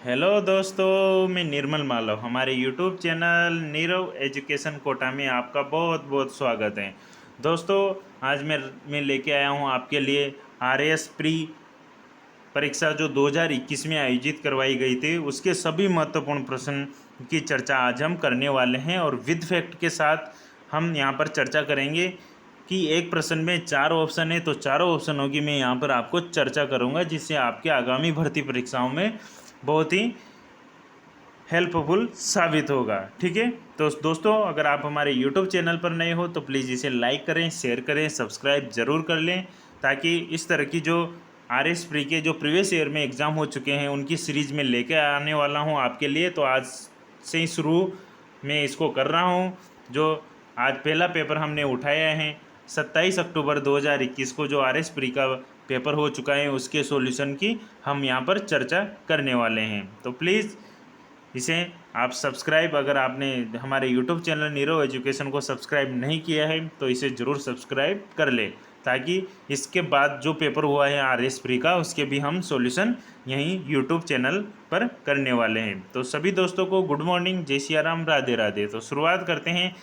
Hello दोस्तों, मैं निर्मल मालव। हमारे YouTube channel Nirav education Kota में आपका बहुत बहुत स्वागत है। दोस्तों, आज मैं लेके आया हूँ आपके लिए आरएएस प्री परीक्षा जो 2021 में आयोजित करवाई गई थी उसके सभी महत्वपूर्ण प्रश्न की चर्चा आज हम करने वाले हैं और विद फैक्ट के साथ हम यहाँ पर चर्चा करेंगे कि एक प्रश्न में 4 ऑप्शन है तो चारों ऑप्शनों की मैं यहाँ पर आपको चर्चा करूँगा, जिससे आपके आगामी भर्ती परीक्षाओं में बहुत ही हेल्पफुल साबित होगा। ठीक है, तो दोस्तों, अगर आप हमारे यूट्यूब चैनल पर नए हो तो प्लीज़ इसे लाइक करें, शेयर करें, सब्सक्राइब ज़रूर कर लें, ताकि इस तरह की जो आरएस प्री के जो प्रीवियस ईयर में एग्ज़ाम हो चुके हैं उनकी सीरीज़ में लेके आने वाला हूं आपके लिए। तो आज से ही शुरू मैं इसको कर रहा हूं। जो आज पहला पेपर हमने उठाया है 27 अक्टूबर 2021 को जो आरएस प्री का पेपर हो चुका है उसके सॉल्यूशन की हम यहाँ पर चर्चा करने वाले हैं। तो प्लीज़ इसे आप सब्सक्राइब, अगर आपने हमारे यूट्यूब चैनल नीरव एजुकेशन को सब्सक्राइब नहीं किया है तो इसे ज़रूर सब्सक्राइब कर ले, ताकि इसके बाद जो पेपर हुआ है आरएस प्री का उसके भी हम सॉल्यूशन यहीं यूट्यूब चैनल पर करने वाले हैं। तो सभी दोस्तों को गुड मॉर्निंग, जय सिया राम, राधे राधे। तो शुरुआत करते हैं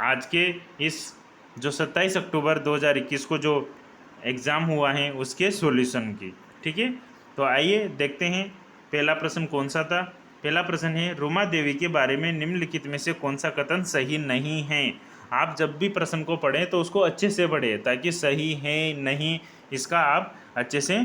आज के इस जो 27 अक्टूबर 2021 को जो एग्ज़ाम हुआ है उसके सॉल्यूशन की। ठीक है, तो आइए देखते हैं पहला प्रश्न कौन सा था। पहला प्रश्न है, रुमा देवी के बारे में निम्नलिखित में से कौन सा कथन सही नहीं है। आप जब भी प्रश्न को पढ़ें तो उसको अच्छे से पढ़ें, ताकि सही है नहीं इसका आप अच्छे से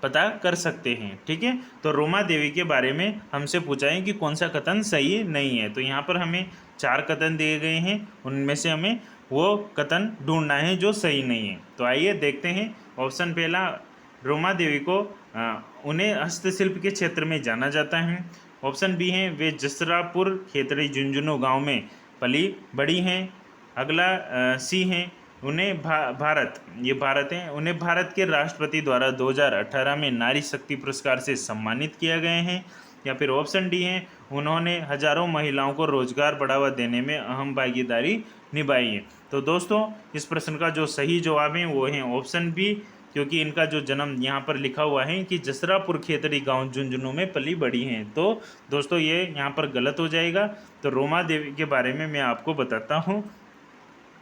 पता कर सकते हैं। ठीक है, तो रोमा देवी के बारे में हमसे पूछा है कि कौन सा कथन सही नहीं है। तो यहाँ पर हमें 4 कथन दिए गए हैं, उनमें से हमें वो कथन ढूंढना है जो सही नहीं है। तो आइए देखते हैं। ऑप्शन पहला, रोमा देवी को उन्हें हस्तशिल्प के क्षेत्र में जाना जाता है। ऑप्शन बी है, वे जसरापुर खेतड़ी झुंझुनू गांव में पली बड़ी हैं। अगला सी है, उन्हें भारत हैं, उन्हें भारत के राष्ट्रपति द्वारा 2018 में नारी शक्ति पुरस्कार से सम्मानित किया गए हैं। या फिर ऑप्शन डी है, उन्होंने हजारों महिलाओं को रोजगार बढ़ावा देने में अहम भागीदारी निभाई है। तो दोस्तों, इस प्रश्न का जो सही जवाब है वो है ऑप्शन बी, क्योंकि इनका जो जन्म यहाँ पर लिखा हुआ है कि जसरापुर खेतड़ी गांव झुंझुनू में पली बड़ी हैं। तो दोस्तों, ये यहाँ पर गलत हो जाएगा। तो रोमा देवी के बारे में मैं आपको बताता हूँ।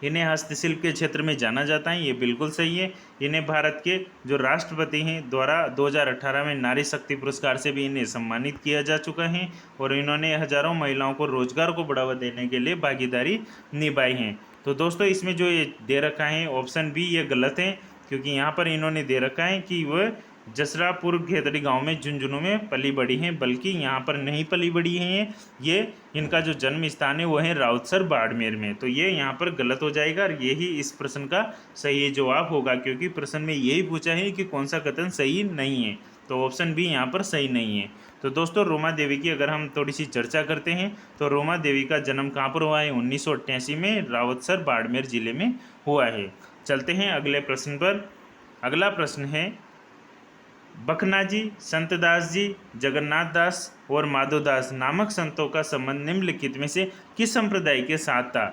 इन्हें हस्तशिल्प के क्षेत्र में जाना जाता है, ये बिल्कुल सही है। इन्हें भारत के जो राष्ट्रपति हैं द्वारा 2018 में नारी शक्ति पुरस्कार से भी इन्हें सम्मानित किया जा चुका है, और इन्होंने हजारों महिलाओं को रोजगार को बढ़ावा देने के लिए भागीदारी निभाई है। तो दोस्तों, इसमें जो ये दे रखा है ऑप्शन बी, ये गलत है, क्योंकि यहाँ पर इन्होंने दे रखा है कि वह जसरापुर खेतड़ी गांव में झुंझुनू में पली बड़ी हैं, बल्कि यहाँ पर नहीं पली बड़ी हैं। ये इनका जो जन्म स्थान है वो है राउतसर बाड़मेर में। तो ये यहाँ पर गलत हो जाएगा, और यही इस प्रश्न का सही जवाब होगा, क्योंकि प्रश्न में यही पूछा है कि कौन सा कथन सही नहीं है। तो ऑप्शन बी यहाँ पर सही नहीं है। तो दोस्तों, रोमा देवी की अगर हम थोड़ी सी चर्चा करते हैं तो रोमा देवी का जन्म कहाँ पर हुआ है? 1988 में राउतसर बाड़मेर जिले में हुआ है। चलते हैं अगले प्रश्न पर। अगला प्रश्न है, बखनाजी, संतदास जी, जगन्नाथ दास और माधोदास नामक संतों का संबंध निम्नलिखित में से किस संप्रदाय के साथ था?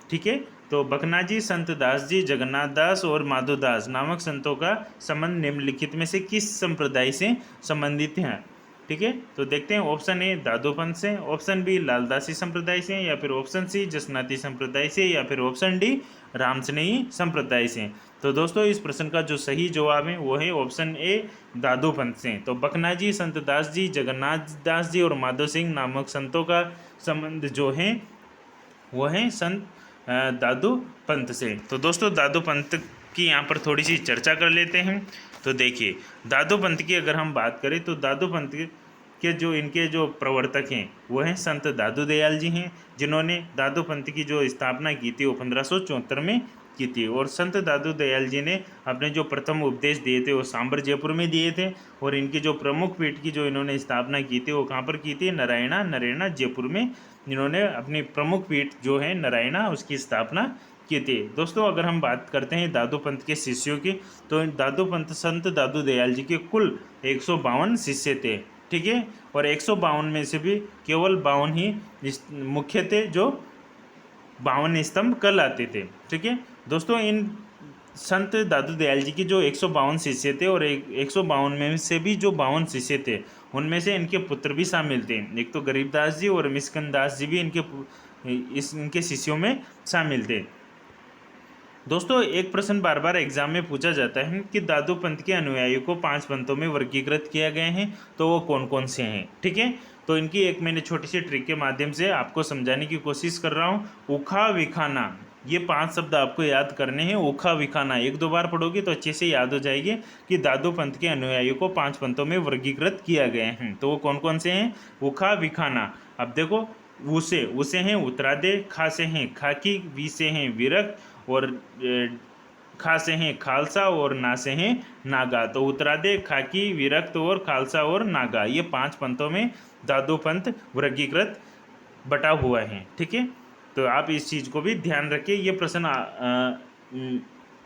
ठीक है, तो बखनाजी, संतदास जी, जगन्नाथ दास और माधोदास नामक संतों का संबंध निम्नलिखित में से किस संप्रदाय से संबंधित हैं? ठीक है, तो देखते हैं। ऑप्शन ए दादोपंथ से, ऑप्शन बी लालदासी संप्रदाय से, या फिर ऑप्शन सी जसनाती संप्रदाय से, या फिर ऑप्शन डी रामस्नेही संप्रदाय से। तो दोस्तों, इस प्रश्न का जो सही जवाब है वो है ऑप्शन ए दादोपंथ से। तो बखनाजी, संतदास जी, जगन्नाथ दास जी और माधो सिंह नामक संतों का संबंध जो है वो है संत दादू पंथ से। तो दोस्तों, दादू पंथ की यहाँ पर थोड़ी सी चर्चा कर लेते हैं। तो देखिए, दादू पंथ की अगर हम बात करें तो दादू पंथ के जो इनके जो प्रवर्तक हैं वो हैं संत दादू दयाल जी हैं, जिन्होंने दादू पंथ की जो स्थापना की थी वो 1574 में की थी। और संत दादू दयाल जी ने अपने जो प्रथम उपदेश दिए थे वो सांबर जयपुर में दिए थे, और इनकी जो प्रमुख पीठ की जो इन्होंने स्थापना की थी वो कहाँ पर की थी? नरेना जयपुर में इन्होंने अपनी प्रमुख पीठ जो है नारायणा उसकी स्थापना की थी। दोस्तों, अगर हम बात करते हैं दादू पंथ के शिष्यों की, तो दादू पंथ संत दादू दयाल जी के कुल 152 शिष्य थे। ठीक है, और 152 में से भी केवल 52 ही मुख्य थे जो 52 स्तंभ कहलाते थे। ठीक है दोस्तों, इन संत दादू दयाल जी की जो 152 शिष्य थे और 152 में से भी जो 52 शिष्य थे उनमें से इनके पुत्र भी शामिल थे। एक तो गरीबदास जी और मिस्किन दास जी भी इनके शिष्यों में शामिल थे। दोस्तों, एक प्रश्न बार बार एग्जाम में पूछा जाता है कि दादू पंथ के अनुयायियों को 5 पंथों में वर्गीकृत किया गए हैं, तो वो कौन कौन से हैं। ठीक है, तो इनकी एक मैंने छोटी सी ट्रिक के माध्यम से आपको समझाने की कोशिश कर रहा हूँ। उखा विखाना, ये 5 शब्द आपको याद करने हैं। उखा विखाना 1-2 बार पढ़ोगे तो अच्छे से याद हो जाएगी कि दादू पंथ के अनुयायियों को 5 पंथों में वर्गीकृत किया गया है। तो वो कौन कौन से हैं? उखा विखाना। अब देखो, उसे हैं उत्तरादे, खा से हैं खाकी, वी से हैं विरक्त, और खा से हैं खालसा, और ना से हैं नागा। तो उत्तरादे, खाकी, विरक्त और खालसा और नागा, ये 5 पंथों में दादू पंथ वर्गीकृत बटा हुआ है। ठीक है, तो आप इस चीज़ को भी ध्यान रखिए। ये प्रश्न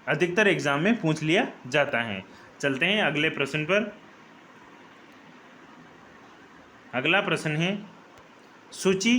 अधिकतर एग्जाम में पूछ लिया जाता है। चलते हैं अगले प्रश्न पर। अगला प्रश्न है, सूची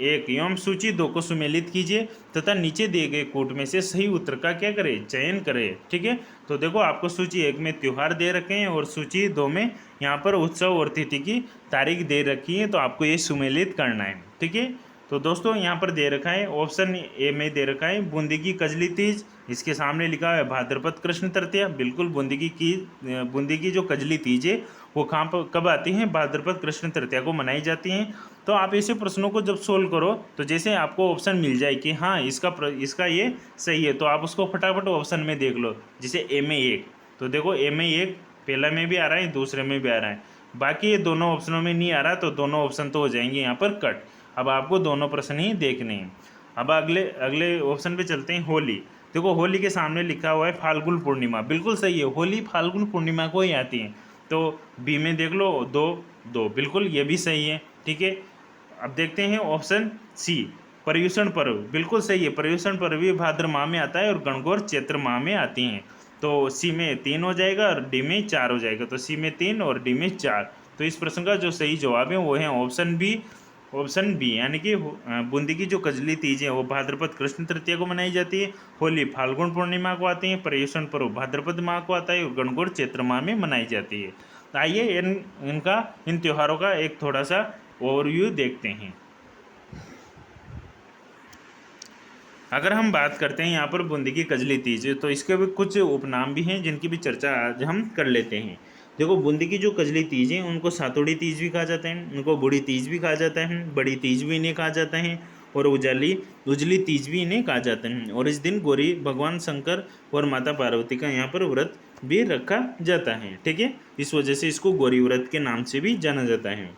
1 एवं सूची 2 को सुमेलित कीजिए तथा नीचे दिए गए कोट में से सही उत्तर का क्या करें? चयन करें। ठीक है, तो देखो, आपको सूची 1 में त्यौहार दे रखे हैं और सूची 2 में यहाँ पर उत्सव और तिथि की तारीख दे रखी है, तो आपको ये सुमेलित करना है। ठीक है, तो दोस्तों यहाँ पर दे रखा है, ऑप्शन ए में दे रखा है बूंदी की कजली तीज, इसके सामने लिखा है भाद्रपद कृष्ण तृतीया। बिल्कुल, बूंदी की जो कजली तीज है वो कब आती है? भाद्रपद कृष्ण तृतीया को मनाई जाती हैं। तो आप ऐसे प्रश्नों को जब सोल्व करो तो जैसे आपको ऑप्शन मिल जाए कि हाँ इसका ये सही है, तो आप उसको फटाफट ऑप्शन में देख लो। जैसे ए में 1, तो देखो ए में 1 पहला में भी आ रहा है, दूसरे में भी आ रहा है, बाकी ये दोनों ऑप्शनों में नहीं आ रहा, तो दोनों ऑप्शन तो हो जाएंगे यहाँ पर कट। अब आपको दोनों प्रश्न ही देखने हैं। अब अगले ऑप्शन पे चलते हैं, होली। देखो, होली के सामने लिखा हुआ है फाल्गुन पूर्णिमा। बिल्कुल सही है, होली फाल्गुन पूर्णिमा को ही आती है। तो बी में देख लो 2, बिल्कुल ये भी सही है। ठीक है, अब देखते हैं ऑप्शन सी, पर्युषण पर्व। बिल्कुल सही है, पर्युषण पर्व भी भाद्र माह में आता है और गणगौर चैत्र माह में आती हैं। तो सी में 3 हो जाएगा और डी में 4 हो जाएगा। तो सी में 3 और डी में 4। तो इस प्रश्न का जो सही जवाब है वो है ऑप्शन बी, यानी कि बूंदी की जो कजली तीज है वो भाद्रपद कृष्ण तृतीया को मनाई जाती है, होली फाल्गुन पूर्णिमा को आती है, पर्युषण पर्व भाद्रपद माह को आता है और गणगौर चैत्र माह में मनाई जाती है। तो आइए इन त्योहारों का एक थोड़ा सा ओवरव्यू देखते हैं। अगर हम बात करते हैं यहाँ पर बूंदी की कजली तीज, तो इसके भी कुछ उपनाम भी हैं जिनकी भी चर्चा आज हम कर लेते हैं। देखो, बूंदी की जो कजली तीज है उनको सातोड़ी तीज भी कहा जाता है, उनको बूढ़ी तीज भी कहा जाता है, बड़ी तीज भी इन्हें कहा जाता है, और उजली तीज भी इन्हें कहा जाता है। और इस दिन गौरी भगवान शंकर और माता पार्वती का यहाँ पर व्रत भी रखा जाता है। ठीक है, इस वजह से इसको गौरी व्रत के नाम से भी जाना जाता है।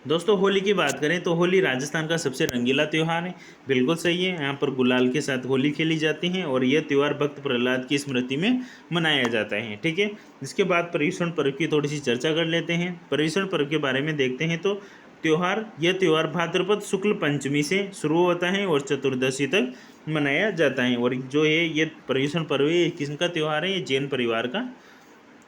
दोस्तों, होली की बात करें तो होली राजस्थान का सबसे रंगीला त्यौहार है। बिल्कुल सही है, यहाँ पर गुलाल के साथ होली खेली जाती है और यह त्यौहार भक्त प्रहलाद की स्मृति में मनाया जाता है। ठीक है, इसके बाद पर्युषण पर्व की थोड़ी सी चर्चा कर लेते हैं। पर्युषण पर्व के बारे में देखते हैं तो यह त्यौहार भाद्रपद शुक्ल पंचमी से शुरू होता है और चतुर्दशी तक मनाया जाता है। और जो है ये पर्युषण पर्व है, किसका त्यौहार है? ये जैन परिवार का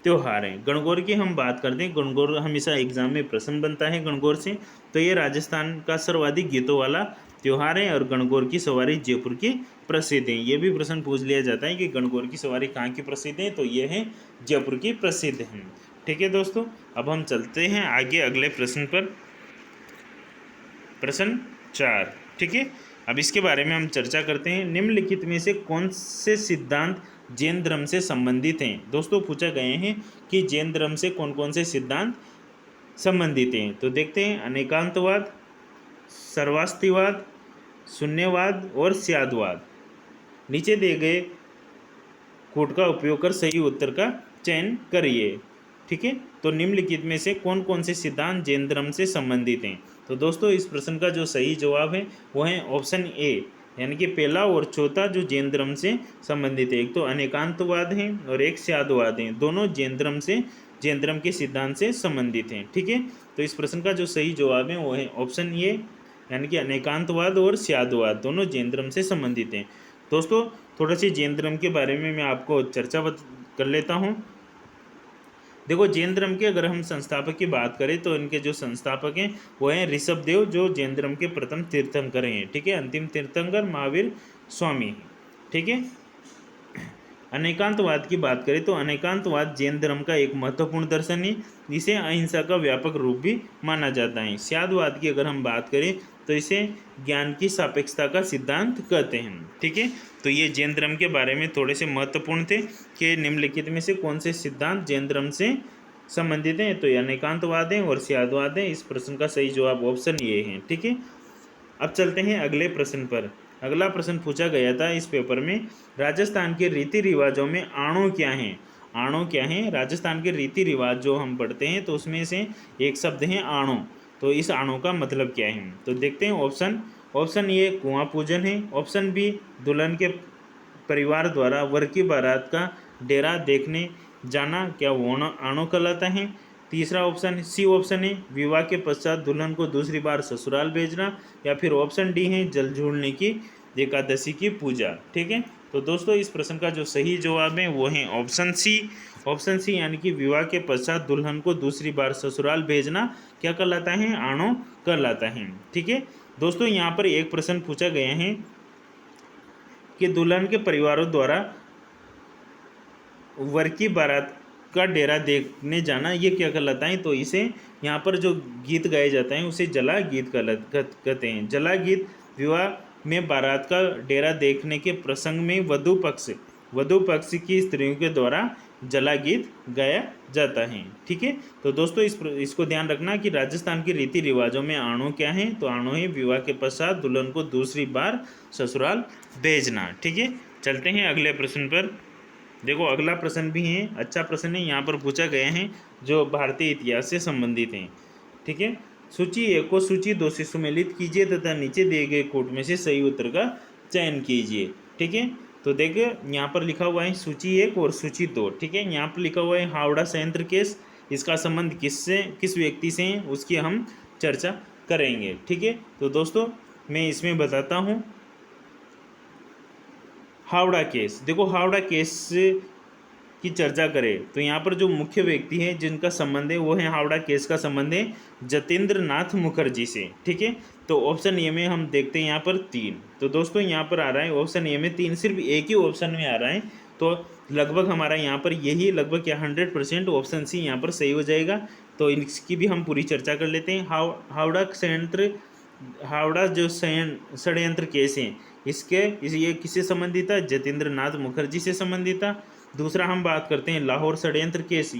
त्यौहार है। गणगौर की हम बात करते हैं, गणगौर हमेशा एग्जाम में प्रश्न बनता है गणगौर से। तो ये राजस्थान का सर्वाधिक गीतों वाला त्यौहार है और गणगौर की सवारी जयपुर की प्रसिद्ध है। ये भी प्रश्न पूछ लिया जाता है कि गणगौर की सवारी कहाँ की प्रसिद्ध है, तो ये है जयपुर की प्रसिद्ध है। ठीक है दोस्तों, अब हम चलते हैं आगे अगले प्रश्न पर, प्रश्न 4। ठीक है, अब इसके बारे में हम चर्चा करते हैं। निम्नलिखित में से कौन से सिद्धांत जैन धर्म से संबंधित हैं? दोस्तों, पूछा गए हैं कि जैन धर्म से कौन कौन से सिद्धांत संबंधित हैं। तो देखते हैं, अनेकांतवाद, सर्वास्तिवाद, शून्यवाद और स्यादवाद। नीचे दिए गए कोड का उपयोग कर सही उत्तर का चयन करिए। ठीक है, तो निम्नलिखित में से कौन कौन से सिद्धांत जैन धर्म से संबंधित हैं? तो दोस्तों, इस प्रश्न का जो सही जवाब है वो है ऑप्शन ए, यानी कि पहला और चौथा जो जैन धर्म से संबंधित है। एक तो अनेकांतवाद है और एक स्यादवाद है, दोनों जैन धर्म के सिद्धांत से संबंधित हैं। ठीक है, तो इस प्रश्न का जो सही जवाब है वो है ऑप्शन ए, यानी कि अनेकांतवाद और स्यादवाद दोनों जैन धर्म से संबंधित हैं। दोस्तों, थोड़ा सी जैन धर्म के बारे में मैं आपको चर्चा कर लेता हूँ। देखो, जैन धर्म के अगर हम संस्थापक की बात करें तो इनके जो संस्थापक हैं वो हैं ऋषभदेव, जो जैन धर्म के प्रथम तीर्थंकर हैं। ठीक है, अंतिम तीर्थंकर महावीर स्वामी। ठीक है, अनेकांतवाद की बात करें तो अनेकांतवाद जैन धर्म का एक महत्वपूर्ण दर्शन है, इसे अहिंसा का व्यापक रूप भी माना जाता है। स्यादवाद की अगर हम बात करें तो इसे ज्ञान की सापेक्षता का सिद्धांत कहते हैं। ठीक है, तो ये जैन धर्म के बारे में थोड़े से महत्वपूर्ण थे कि निम्नलिखित में से कौन से सिद्धांत जैन धर्म से संबंधित हैं। तो ये अनेकांतवाद है और स्यादवाद है। इस प्रश्न का सही जवाब ऑप्शन ये है। ठीक है, अब चलते हैं अगले प्रश्न पर। अगला प्रश्न पूछा गया था इस पेपर में, राजस्थान के रीति रिवाजों में आणो क्या है। आणो क्या है? राजस्थान के रीति रिवाज जो हम पढ़ते हैं तो उसमें से एक शब्द है आणो। तो इस आणो का मतलब क्या है? तो देखते हैं ऑप्शन ए कुआं पूजन है। ऑप्शन बी दुल्हन के परिवार द्वारा वर की बारात का डेरा देखने जाना, क्या वो आणो कहलाता है। तीसरा ऑप्शन सी ऑप्शन है विवाह के पश्चात दुल्हन को दूसरी बार ससुराल भेजना, या फिर ऑप्शन डी है जल झूलने की एकादशी की पूजा। ठीक है, तो दोस्तों इस प्रश्न का जो सही जवाब है वो है ऑप्शन सी यानी कि विवाह के पश्चात दुल्हन को दूसरी बार ससुराल भेजना क्या कहलाता है? आणो कहलाता है। ठीक है दोस्तों, यहाँ पर एक प्रश्न पूछा गया है कि दुल्हन के परिवारों द्वारा वर की बारात का डेरा देखने जाना ये क्या कहलाता है? तो इसे यहाँ पर जो गीत गाए जाता है उसे जला गीत कहते हैं। जला गीत विवाह में बारात का डेरा देखने के प्रसंग में वधु पक्ष की स्त्रियों के द्वारा जला गीत गाया जाता है। ठीक है, तो दोस्तों इसको ध्यान रखना कि राजस्थान के रीति रिवाजों में आणो क्या है? तो आणो है विवाह के पश्चात दुल्हन को दूसरी बार ससुराल भेजना। ठीक है, चलते हैं अगले प्रश्न पर। देखो अगला प्रश्न भी है, अच्छा प्रश्न है, यहाँ पर पूछा गया है जो भारतीय इतिहास से संबंधित हैं। ठीक है, सूची 1 को सूची 2 से सुमेलित कीजिए तथा नीचे दिए गए कोट में से सही उत्तर का चयन कीजिए। ठीक है, तो देखिए यहाँ पर लिखा हुआ है सूची 1 और सूची 2। ठीक है, यहाँ पर लिखा हुआ है हावड़ा संयंत्र केस, इसका संबंध किस व्यक्ति से है उसकी हम चर्चा करेंगे। ठीक है, तो दोस्तों मैं इसमें बताता हूँ हावड़ा केस। देखो हावड़ा केस की चर्चा करें तो यहाँ पर जो मुख्य व्यक्ति है जिनका संबंध है वो है, हावड़ा केस का संबंध है जतेंद्र नाथ मुखर्जी से। ठीक है, तो ऑप्शन ए में हम देखते हैं यहाँ पर 3। तो दोस्तों यहाँ पर आ रहा है ऑप्शन ए में 3, सिर्फ एक ही ऑप्शन में आ रहा है। तो लगभग हमारा यहाँ पर यही लगभग क्या 100% ऑप्शन सी यहाँ पर सही हो जाएगा। तो इसकी भी हम पूरी चर्चा कर लेते हैं। हावड़ा जो षड्यंत्र केस है ये किससे संबंधित था? जतेंद्र नाथ मुखर्जी से संबंधित था। दूसरा हम बात करते हैं लाहौर षड्यंत्र केस,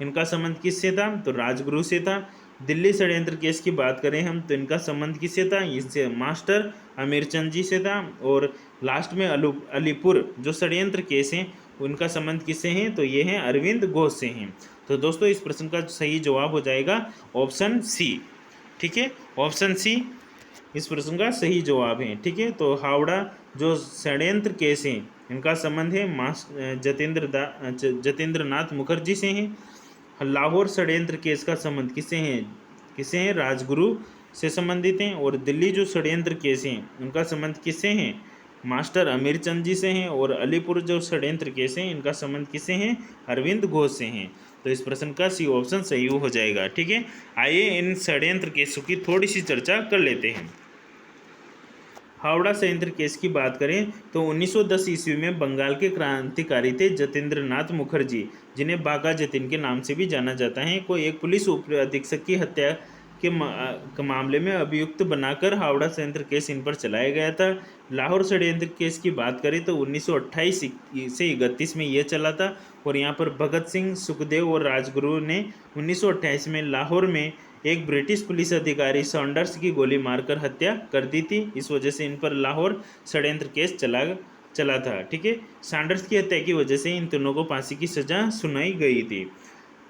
इनका संबंध किससे था? तो राजगुरु से था। दिल्ली षड्यंत्र केस की बात करें हम तो इनका संबंध किससे था? इससे मास्टर अमीरचंद जी से था। और लास्ट में अलीपुर जो षड्यंत्र केस हैं उनका संबंध किससे हैं? तो ये हैं अरविंद घोष से हैं। तो दोस्तों इस प्रश्न का सही जवाब हो जाएगा ऑप्शन सी। ठीक है, ऑप्शन सी इस प्रश्न का सही जवाब है। ठीक है, तो हावड़ा जो षड्यंत्र केस हैं इनका संबंध है जतेंद्र नाथ मुखर्जी से हैं। लाहौर षड्यंत्र केस का संबंध किससे हैं? राजगुरु से संबंधित हैं। और दिल्ली जो षड्यंत्र केस हैं उनका संबंध किससे हैं? मास्टर अमीरचंद जी से हैं। और अलीपुर जो षड्यंत्र केस हैं इनका संबंध किससे हैं? अरविंद घोष से हैं। तो इस प्रश्न का सी ऑप्शन सही हो जाएगा। ठीक है, आइए इन षड्यंत्र केसों की थोड़ी सी चर्चा कर लेते हैं। हावड़ा षड्यंत्र केस की बात करें तो 1910 ईस्वी में बंगाल के क्रांतिकारी थे जतेंद्र नाथ मुखर्जी, जिन्हें बाघा जतीन के नाम से भी जाना जाता है, को एक पुलिस उप अधीक्षक की हत्या के मामले में अभियुक्त बनाकर हावड़ा षड्यंत्र केस इन पर चलाया गया था। लाहौर षड्यंत्र केस की बात करें तो 1928 से 31 में यह चला था। और यहाँ पर भगत सिंह, सुखदेव और राजगुरु ने 1928 में लाहौर में एक ब्रिटिश पुलिस अधिकारी सॉन्डर्स की गोली मारकर हत्या कर दी थी। इस वजह से इन पर लाहौर षड्यंत्र केस चला था। ठीक है, सॉन्डर्स की हत्या की वजह से इन तीनों को फांसी की सजा सुनाई गई थी।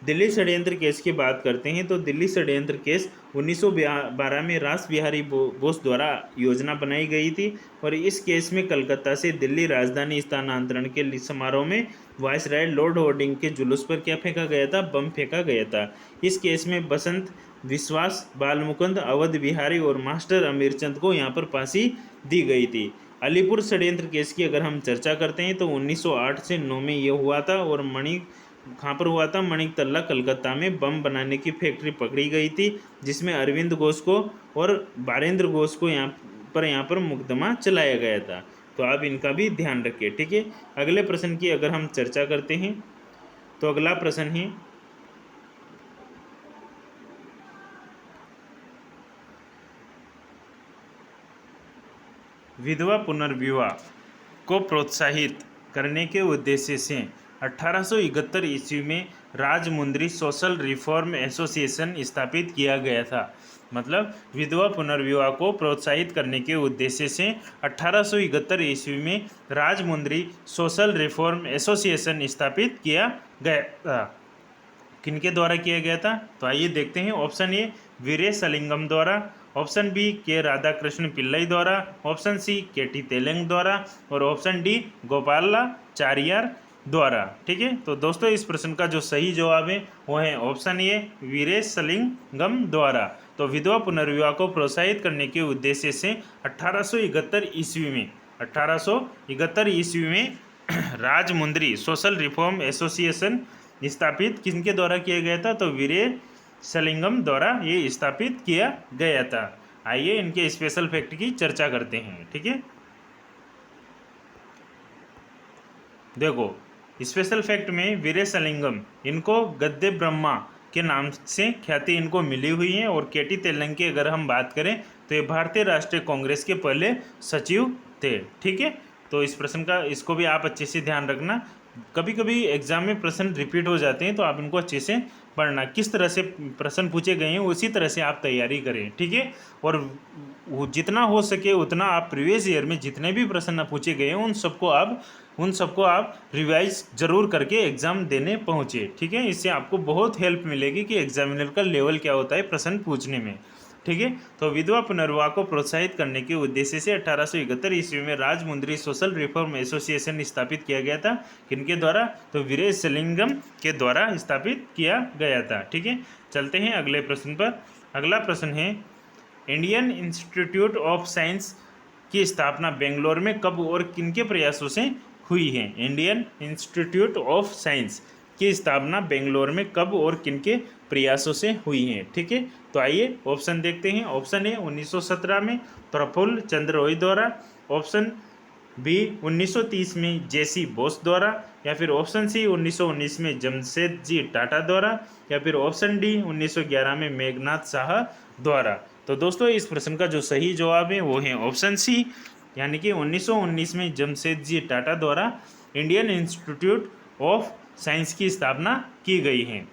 दिल्ली षड्यंत्र केस की बात करते हैं तो दिल्ली षड्यंत्र केस 1912 में रास बिहारी बोस द्वारा योजना बनाई गई थी। और इस केस में कलकत्ता से दिल्ली राजधानी स्थानांतरण के समारोह में वायसराय लॉर्ड हार्डिंग के जुलूस पर क्या फेंका गया था? बम फेंका गया था। इस केस में बसंत विश्वास, बालमुकुंद, अवध बिहारी और मास्टर अमीरचंद को यहाँ पर फांसी दी गई थी। अलीपुर षड्यंत्र केस की अगर हम चर्चा करते हैं तो 1908 से 9 में ये हुआ था। और कहाँ पर हुआ था? मणिक तल्ला कलकत्ता में बम बनाने की फैक्ट्री पकड़ी गई थी, जिसमें अरविंद घोष को और बारेंद्र घोष को यहाँ पर मुकदमा चलाया गया था। तो आप इनका भी ध्यान रखिए, ठीक है। अगले प्रश्न की अगर हम चर्चा करते हैं तो अगला प्रश्न है विधवा पुनर्विवाह को प्रोत्साहित करने के उद्देश्य से 1871 ईस्वी में राजमुंद्री सोशल रिफॉर्म एसोसिएशन स्थापित किया गया था। मतलब विधवा पुनर्विवाह को प्रोत्साहित करने के उद्देश्य से 1871 ईस्वी में राजमुंद्री सोशल रिफॉर्म एसोसिएशन स्थापित किया गया था। किनके द्वारा किया गया था? तो आइए देखते हैं। ऑप्शन ए वीरेशलिंगम द्वारा, ऑप्शन बी के राधाकृष्ण पिल्लई द्वारा, ऑप्शन सी के टी तेलंग द्वारा और ऑप्शन डी गोपालाचारियार द्वारा। ठीक है, तो दोस्तों इस प्रश्न का जो सही जवाब है वो है ऑप्शन ए वीरेशलिंगम द्वारा। तो विधवा पुनर्विवाह को प्रोत्साहित करने के उद्देश्य से 1871 ईस्वी में राजमुंद्री सोशल रिफॉर्म एसोसिएशन स्थापित किनके द्वारा किया गया था? तो वीरेशलिंगम द्वारा ये स्थापित किया गया था। आइए इनके स्पेशल फैक्ट की चर्चा करते हैं। ठीक है, देखो स्पेशल फैक्ट में वीरेशलिंगम इनको गद्दे ब्रह्मा के नाम से ख्याति इनको मिली हुई है। और के टी तेलंग की अगर हम बात करें तो ये भारतीय राष्ट्रीय कांग्रेस के पहले सचिव थे। ठीक है, तो इस प्रश्न का इसको भी आप अच्छे से ध्यान रखना। कभी कभी एग्जाम में प्रश्न रिपीट हो जाते हैं तो आप इनको अच्छे से पढ़ना, किस तरह से प्रश्न पूछे गए हैं उसी तरह से आप तैयारी करें। ठीक है, और जितना हो सके उतना आप प्रीवियस ईयर में जितने भी प्रश्न पूछे गए हैं उन सबको आप रिवाइज जरूर करके एग्जाम देने पहुँचे। ठीक है, इससे आपको बहुत हेल्प मिलेगी कि एग्जामिनर का लेवल क्या होता है प्रश्न पूछने में। ठीक है, तो विधवा पुनर्विवाह को प्रोत्साहित करने के उद्देश्य से 1871 ईस्वी में राजमुंद्री सोशल रिफॉर्म एसोसिएशन स्थापित किया गया था। किनके द्वारा? तो वीरेशलिंगम के द्वारा स्थापित किया गया था। ठीक है, चलते हैं अगले प्रश्न पर। अगला प्रश्न है इंडियन इंस्टीट्यूट ऑफ साइंस की स्थापना बेंगलोर में कब और किनके प्रयासों से हुई है? इंडियन इंस्टीट्यूट ऑफ साइंस की स्थापना बेंगलोर में कब और किनके प्रयासों से हुई है? ठीक है, तो आइए ऑप्शन देखते हैं। ऑप्शन ए 1917 में प्रफुल्ल चंद्र रॉय द्वारा, ऑप्शन बी 1930 में जेसी बोस द्वारा, या फिर ऑप्शन सी 1919 में जमशेदजी टाटा द्वारा, या फिर ऑप्शन डी 1911 में मेघनाथ शाह द्वारा। तो दोस्तों इस प्रश्न का जो सही जवाब है वो है ऑप्शन सी, यानी कि 1919 में जमशेदजी टाटा द्वारा इंडियन इंस्टीट्यूट ऑफ साइंस की स्थापना की गई है।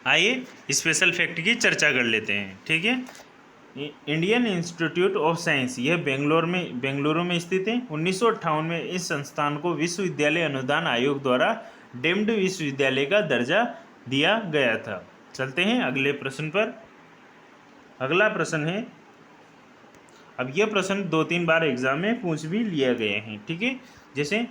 आइए स्पेशल फैक्ट की चर्चा कर लेते हैं। ठीक है, इंडियन इंस्टीट्यूट ऑफ साइंस यह बेंगलुरु में स्थित है। 1958 में इस संस्थान को विश्वविद्यालय अनुदान आयोग द्वारा डीम्ड विश्वविद्यालय का दर्जा दिया गया था। चलते हैं अगले प्रश्न पर। अगला प्रश्न है, अब यह प्रश्न 2-3 बार एग्जाम में पूछ भी लिया गए हैं। ठीक है, जैसे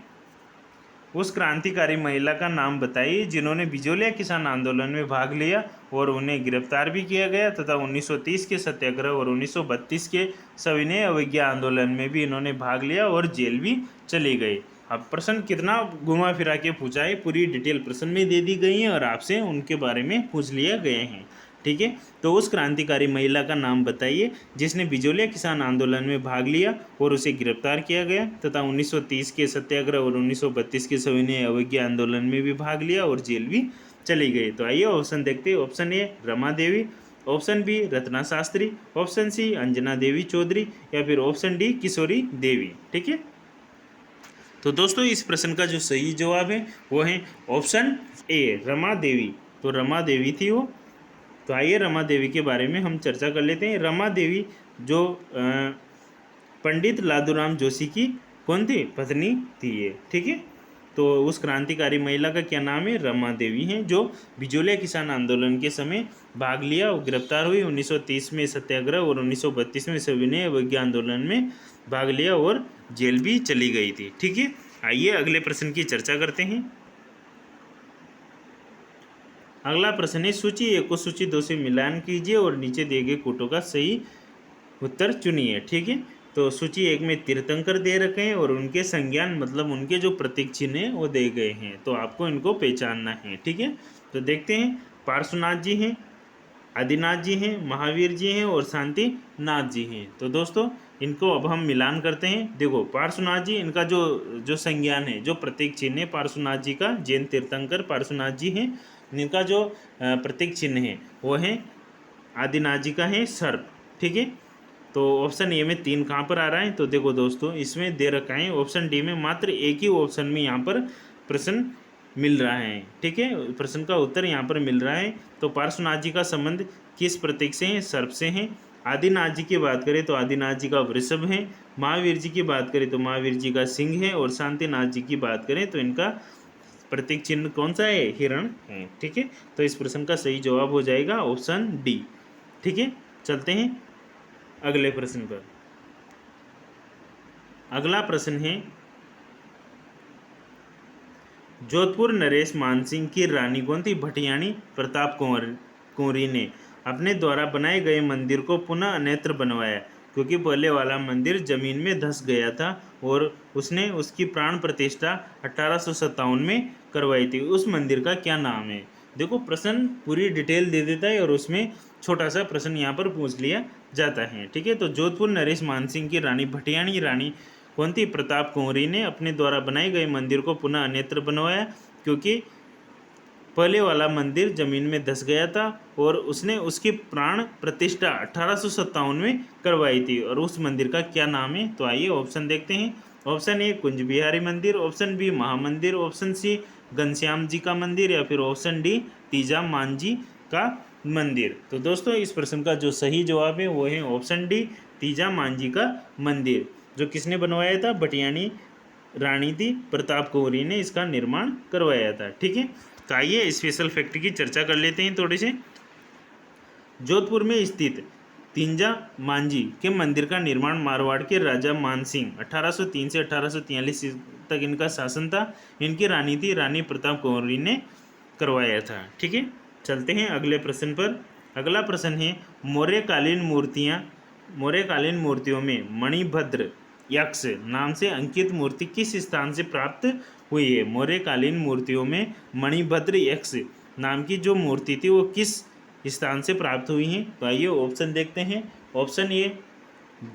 उस क्रांतिकारी महिला का नाम बताइए जिन्होंने बिजोलिया किसान आंदोलन में भाग लिया और उन्हें गिरफ्तार भी किया गया तथा 1930 के सत्याग्रह और 1932 के सविनय अवज्ञा आंदोलन में भी इन्होंने भाग लिया और जेल भी चली गई। अब प्रश्न कितना घुमा फिरा के पूछा है, पूरी डिटेल प्रश्न में दे दी गई है और आपसे उनके बारे में पूछ लिए गए हैं। ठीक है, तो उस क्रांतिकारी महिला का नाम बताइए जिसने बिजोलिया किसान आंदोलन में भाग लिया और उसे गिरफ्तार किया गया तथा 1930 के सत्याग्रह और 1932 के सविनय अवज्ञा आंदोलन में भी भाग लिया और जेल भी चली गई। तो आइए ऑप्शन देखते हैं। Option A Rama Devi, option B Ratna Shastri, option C Anjana Devi Chaudhary, या फिर ऑप्शन डी किशोरी देवी। ठीक है, तो दोस्तों इस प्रश्न का जो सही जवाब है वो है ऑप्शन ए रमा देवी। तो रमा देवी थी वो। तो आइए रमा देवी के बारे में हम चर्चा कर लेते हैं। रमा देवी जो पंडित लादूराम जोशी की कौन थी? पत्नी थी ये। ठीक है, तो उस क्रांतिकारी महिला का क्या नाम है? रमा देवी हैं, जो बिजोलिया किसान आंदोलन के समय भाग लिया और गिरफ्तार हुई। 1930 में सत्याग्रह और 1932 में सविनय अवज्ञा आंदोलन में भाग लिया और जेल भी चली गई थी। ठीक है, आइए अगले प्रश्न की चर्चा करते हैं। अगला प्रश्न है सूची 1 को सूची 2 से मिलान कीजिए और नीचे दिए गए कोटों का सही उत्तर चुनिए। ठीक है, तो सूची 1 में तीर्थंकर दे रखे हैं और उनके संज्ञान मतलब उनके जो प्रतीक चिन्ह हैं वो दे गए हैं, तो आपको इनको पहचानना है। ठीक है, तो देखते हैं। पार्श्वनाथ जी हैं, आदिनाथ जी हैं, महावीर जी हैं और शांतिनाथ जी हैं। तो दोस्तों इनको अब हम मिलान करते हैं। देखो पार्श्वनाथ जी, इनका जो जो संज्ञान है, जो प्रतीक चिन्ह है पार्श्वनाथ जी का, जैन तीर्थंकर पार्श्वनाथ जी हैं, इनका जो प्रतीक चिन्ह है वो है आदिनाथ जी का है सर्प। ठीक है, तो ऑप्शन ए में 3 कहाँ पर आ रहा है, तो देखो दोस्तों इसमें दे रखा है ऑप्शन डी में मात्र एक ही ऑप्शन में यहाँ पर प्रश्न मिल रहा है। ठीक है, प्रश्न का उत्तर यहाँ पर मिल रहा है। तो पार्श्वनाथ जी का संबंध किस प्रतीक से है, सर्प से है। आदिनाथ जी की बात करें तो आदिनाथ जी का वृषभ है। महावीर जी की बात करें तो महावीर जी का सिंह है। और शांतिनाथ जी की बात करें तो इनका प्रतीक चिन्ह कौन सा है, हिरण है। ठीक है, तो इस प्रश्न का सही जवाब हो जाएगा ऑप्शन डी। ठीक है, चलते हैं अगले प्रश्न पर। अगला प्रश्न है, जोधपुर नरेश मानसिंह की रानी कौन थी, भटियाणी प्रताप कुंवरी ने अपने द्वारा बनाए गए मंदिर को पुनः अन्यत्र बनवाया, क्योंकि पहले वाला मंदिर जमीन में धंस गया था और उसने उसकी प्राण प्रतिष्ठा 1857 में करवाई थी। उस मंदिर का क्या नाम है। देखो प्रश्न पूरी डिटेल दे देता है और उसमें छोटा सा प्रश्न यहाँ पर पूछ लिया जाता है। ठीक है, तो जोधपुर नरेश मानसिंह की रानी भटियाणी रानी कौन थी, प्रताप कुंवरी ने अपने द्वारा बनाए गए मंदिर को पुनः अन्यत्र बनवाया, क्योंकि पहले वाला मंदिर जमीन में धंस गया था और उसने उसकी प्राण प्रतिष्ठा 1857 में करवाई थी। और उस मंदिर का क्या नाम है, तो आइए ऑप्शन देखते हैं। ऑप्शन ए Kunj Bihari Mandir, option B Mahamandir, option C Ghanshyam ji का मंदिर, या फिर ऑप्शन डी तीजा मान जी का मंदिर। तो दोस्तों इस प्रश्न का जो सही जवाब है वो है ऑप्शन डी तीजा मान जी का मंदिर। जो किसने बनवाया था, भटियाणी रानी थी प्रताप कुंवरी ने इसका निर्माण करवाया था। ठीक है, तो आइए स्पेशल फैक्ट की चर्चा कर लेते हैं थोड़े से। जोधपुर में स्थित तीजा मांझी के मंदिर का निर्माण मारवाड़ के राजा मानसिंह 1803 से 1843 तक इनका शासन था। इनकी रानी थी रानी प्रताप कुंवरी ने करवाया था। ठीक है, चलते हैं अगले प्रश्न पर। अगला प्रश्न है, मौर्यकालीन मूर्तियों में मणिभद्र यक्ष नाम से अंकित मूर्ति किस स्थान से प्राप्त हुई है। मौर्यकालीन मूर्तियों में मणिभद्र यक्ष नाम की जो मूर्ति थी वो किस स्थान से प्राप्त हुई है, तो आइए ऑप्शन देखते हैं। Option A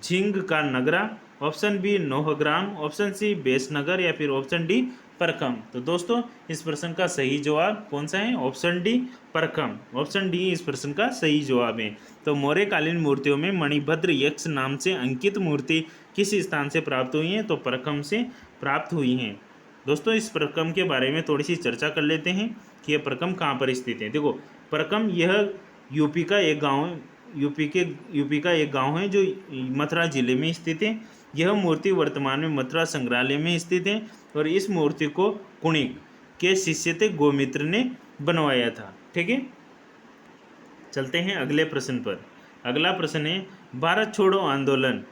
Jhing ka Nagra, option B Nauhgram, option C Besnagar, या फिर ऑप्शन डी परखम। तो दोस्तों इस प्रश्न का सही जवाब कौन सा है, ऑप्शन डी परखम। ऑप्शन डी इस प्रश्न का सही जवाब है। तो मौर्यकालीन मूर्तियों में मणिभद्र यक्ष नाम से अंकित मूर्ति किस स्थान से प्राप्त हुई है, तो परखम से प्राप्त हुई हैं। दोस्तों इस परखम के बारे में थोड़ी सी चर्चा कर लेते हैं कि यह परखम कहाँ पर स्थित है। देखो परखम यह यूपी का एक गांव है जो मथुरा जिले में स्थित है। यह मूर्ति वर्तमान में मथुरा संग्रहालय में स्थित है और इस मूर्ति को कुणिक के शिष्य थे गोमित्र ने बनवाया था। ठीक है, चलते हैं अगले प्रश्न पर। अगला प्रश्न है, भारत छोड़ो आंदोलन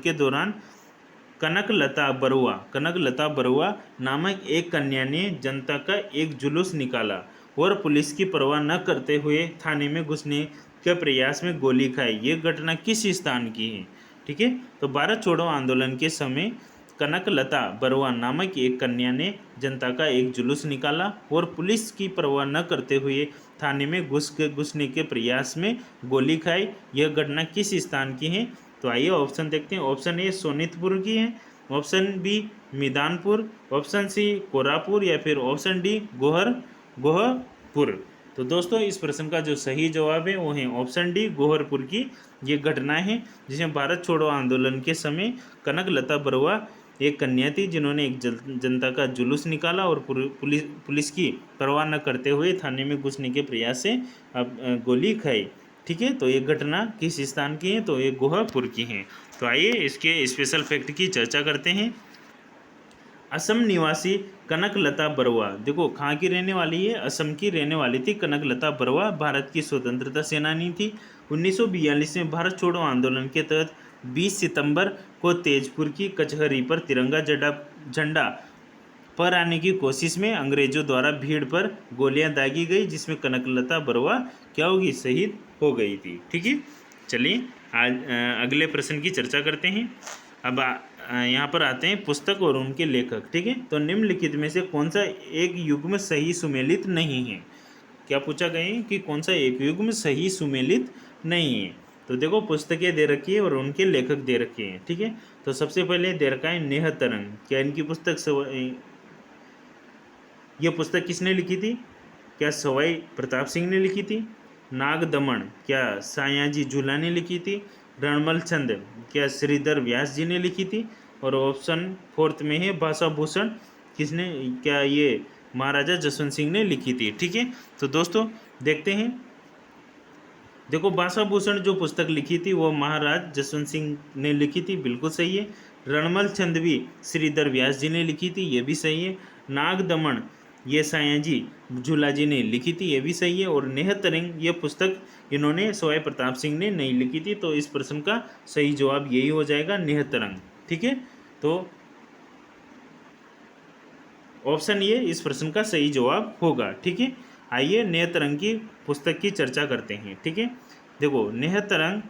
के दौरान कनकलता बरुआ नामक एक कन्या ने जनता का एक जुलूस निकाला और पुलिस की परवाह न करते हुए थाने में घुसने के प्रयास में गोली खाई। ये घटना किस स्थान की है। ठीक है, तो भारत छोड़ो आंदोलन के समय कनकलता बरुआ नामक एक कन्या ने जनता का एक जुलूस निकाला और पुलिस की परवाह न करते हुए थाने में घुसने के प्रयास में गोली खाई। यह घटना किस स्थान की है, तो आइए ऑप्शन देखते हैं। ऑप्शन ए सोनितपुर की है, option B Maidanpur, option C Korapur, या फिर ऑप्शन डी गोहरपुर। तो दोस्तों इस प्रश्न का जो सही जवाब है वो है ऑप्शन डी गोहरपुर की ये घटना है, जिसमें भारत छोड़ो आंदोलन के समय कनकलता बरुआ एक कन्या थी जिन्होंने एक जनता का जुलूस निकाला और पुलिस की परवाह न करते हुए थाने में घुसने के प्रयास से गोली खाई। ठीक है, तो ये घटना किस स्थान की है, तो ये गोहरपुर की है। तो आइए इसके स्पेशल फैक्ट की चर्चा करते हैं। असम निवासी कनकलता बरुआ, देखो कहाँ की रहने वाली है, असम की रहने वाली थी कनकलता बरुआ। भारत की स्वतंत्रता सेनानी थी। 1942 में भारत छोड़ो आंदोलन के तहत 20 सितंबर को तेजपुर की कचहरी पर तिरंगा झंडा पर आने की कोशिश में अंग्रेजों द्वारा भीड़ पर गोलियां दागी गई, जिसमें कनकलता बरुआ क्या होगी, शहीद हो गई थी। ठीक है, चलिए आज अगले प्रश्न की चर्चा करते हैं। अब यहाँ पर आते हैं पुस्तक और उनके लेखक। ठीक है, तो निम्नलिखित में से कौन सा एक युग्म सही सुमेलित नहीं है। क्या पूछा गया है कि कौन सा एक युग्म सही सुमेलित नहीं है। तो देखो पुस्तकें दे रखी है और उनके लेखक दे रखे हैं, ठीक है। तो सबसे पहले दे रखा है नेह तरंग, क्या इनकी पुस्तक ये पुस्तक किसने लिखी थी? क्या सवाई प्रताप सिंह ने लिखी थी? नाग दमन क्या सायाजी झूला ने लिखी थी? रणमल छंद क्या श्रीधर व्यास जी ने लिखी थी? और ऑप्शन फोर्थ में है भाषा भूषण, किसने, क्या ये महाराजा जसवंत सिंह ने लिखी थी, ठीक है। तो दोस्तों देखते हैं, देखो भाषा भूषण जो पुस्तक लिखी थी वो महाराज जसवंत सिंह ने लिखी थी, बिल्कुल सही है। रणमल छंद भी श्रीधर व्यास जी ने लिखी थी, ये भी सही है। नाग दमन ये सायाजी झूला जी ने लिखी थी, ये भी सही है। और नेह तरंग ये पुस्तक इन्होंने सवाई प्रताप सिंह ने नहीं लिखी थी, तो इस प्रश्न का सही जवाब यही हो जाएगा, नेह तरंग, ठीक है। तो ऑप्शन ये इस प्रश्न का सही जवाब होगा, ठीक है। आइए नेह तरंग की पुस्तक की चर्चा करते हैं, ठीक है। देखो नेह तरंग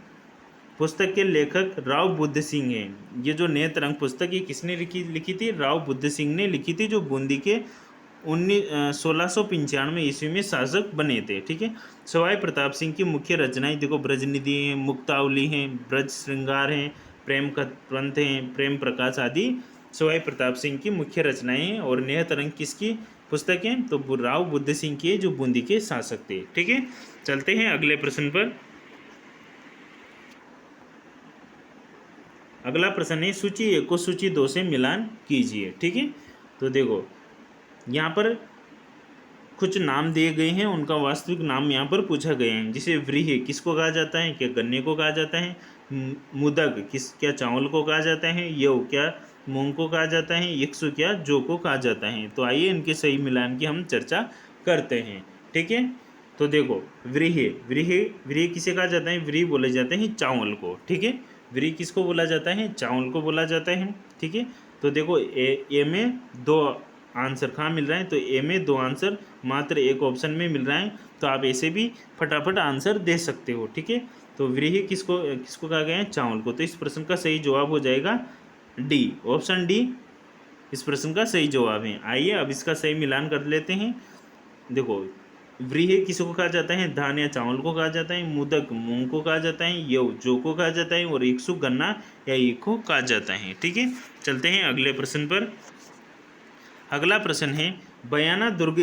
पुस्तक के लेखक राव बुद्ध सिंह हैं। ये जो नेह तरंग पुस्तक ये किसने लिखी थी? राव बुद्ध सिंह ने लिखी थी, जो बूंदी के 1695 ईस्वी में शासक बने थे, ठीक है। सवाई प्रताप सिंह की मुख्य रचनाएं देखो ब्रजनिधि हैं, मुक्तावली हैं, ब्रज श्रृंगार हैं, प्रेम पंथ हैं, प्रेम प्रकाश आदि सवाई प्रताप सिंह की मुख्य रचनाएं हैं। और नेह तरंग किसकी पुस्तक है? तो राव बुद्ध सिंह की, जो बूंदी के शासक थे, ठीक है। चलते हैं अगले प्रश्न पर। अगला प्रश्न है सूची 1 को सूची 2 से मिलान कीजिए, ठीक है। तो देखो यहाँ पर कुछ नाम दिए गए हैं, उनका वास्तविक नाम यहाँ पर पूछा गया है। जिसे व्रीहि किसको कहा जाता है? क्या गन्ने को कहा जाता है? मुदक क्या चावल को कहा जाता है? यव क्या मूंग को कहा जाता है? इक्सु क्या जौ को कहा जाता है? तो आइए इनके सही मिलान की हम चर्चा करते हैं, ठीक है। तो देखो व्रीहि व्रीहि किसे कहा जाता है? व्रीहि बोले जाते हैं चावल को, ठीक है। व्रीहि किसको बोला जाता है? चावल को बोला जाता है, ठीक है। तो देखो ए में 2 आंसर कहाँ मिल रहा है? तो ए में 2 आंसर मात्र एक ऑप्शन में मिल रहा है, तो आप ऐसे भी फटाफट आंसर दे सकते हो, ठीक है। तो व्रीहि किसको किसको कहा गया है? चावल को। तो इस प्रश्न का सही जवाब हो जाएगा डी, ऑप्शन डी इस प्रश्न का सही जवाब है। आइए अब इसका सही मिलान कर लेते हैं। देखो व्रीहि किसको कहा जाता है? धान या चावल को कहा जाता है। मुदक मूंग को कहा जाता है। यव जौ को कहा जाता है। और इक्सु गन्ना या ईख को कहा जाता है, ठीक है। चलते हैं अगले प्रश्न पर। अगला प्रश्न है बयाना दुर्ग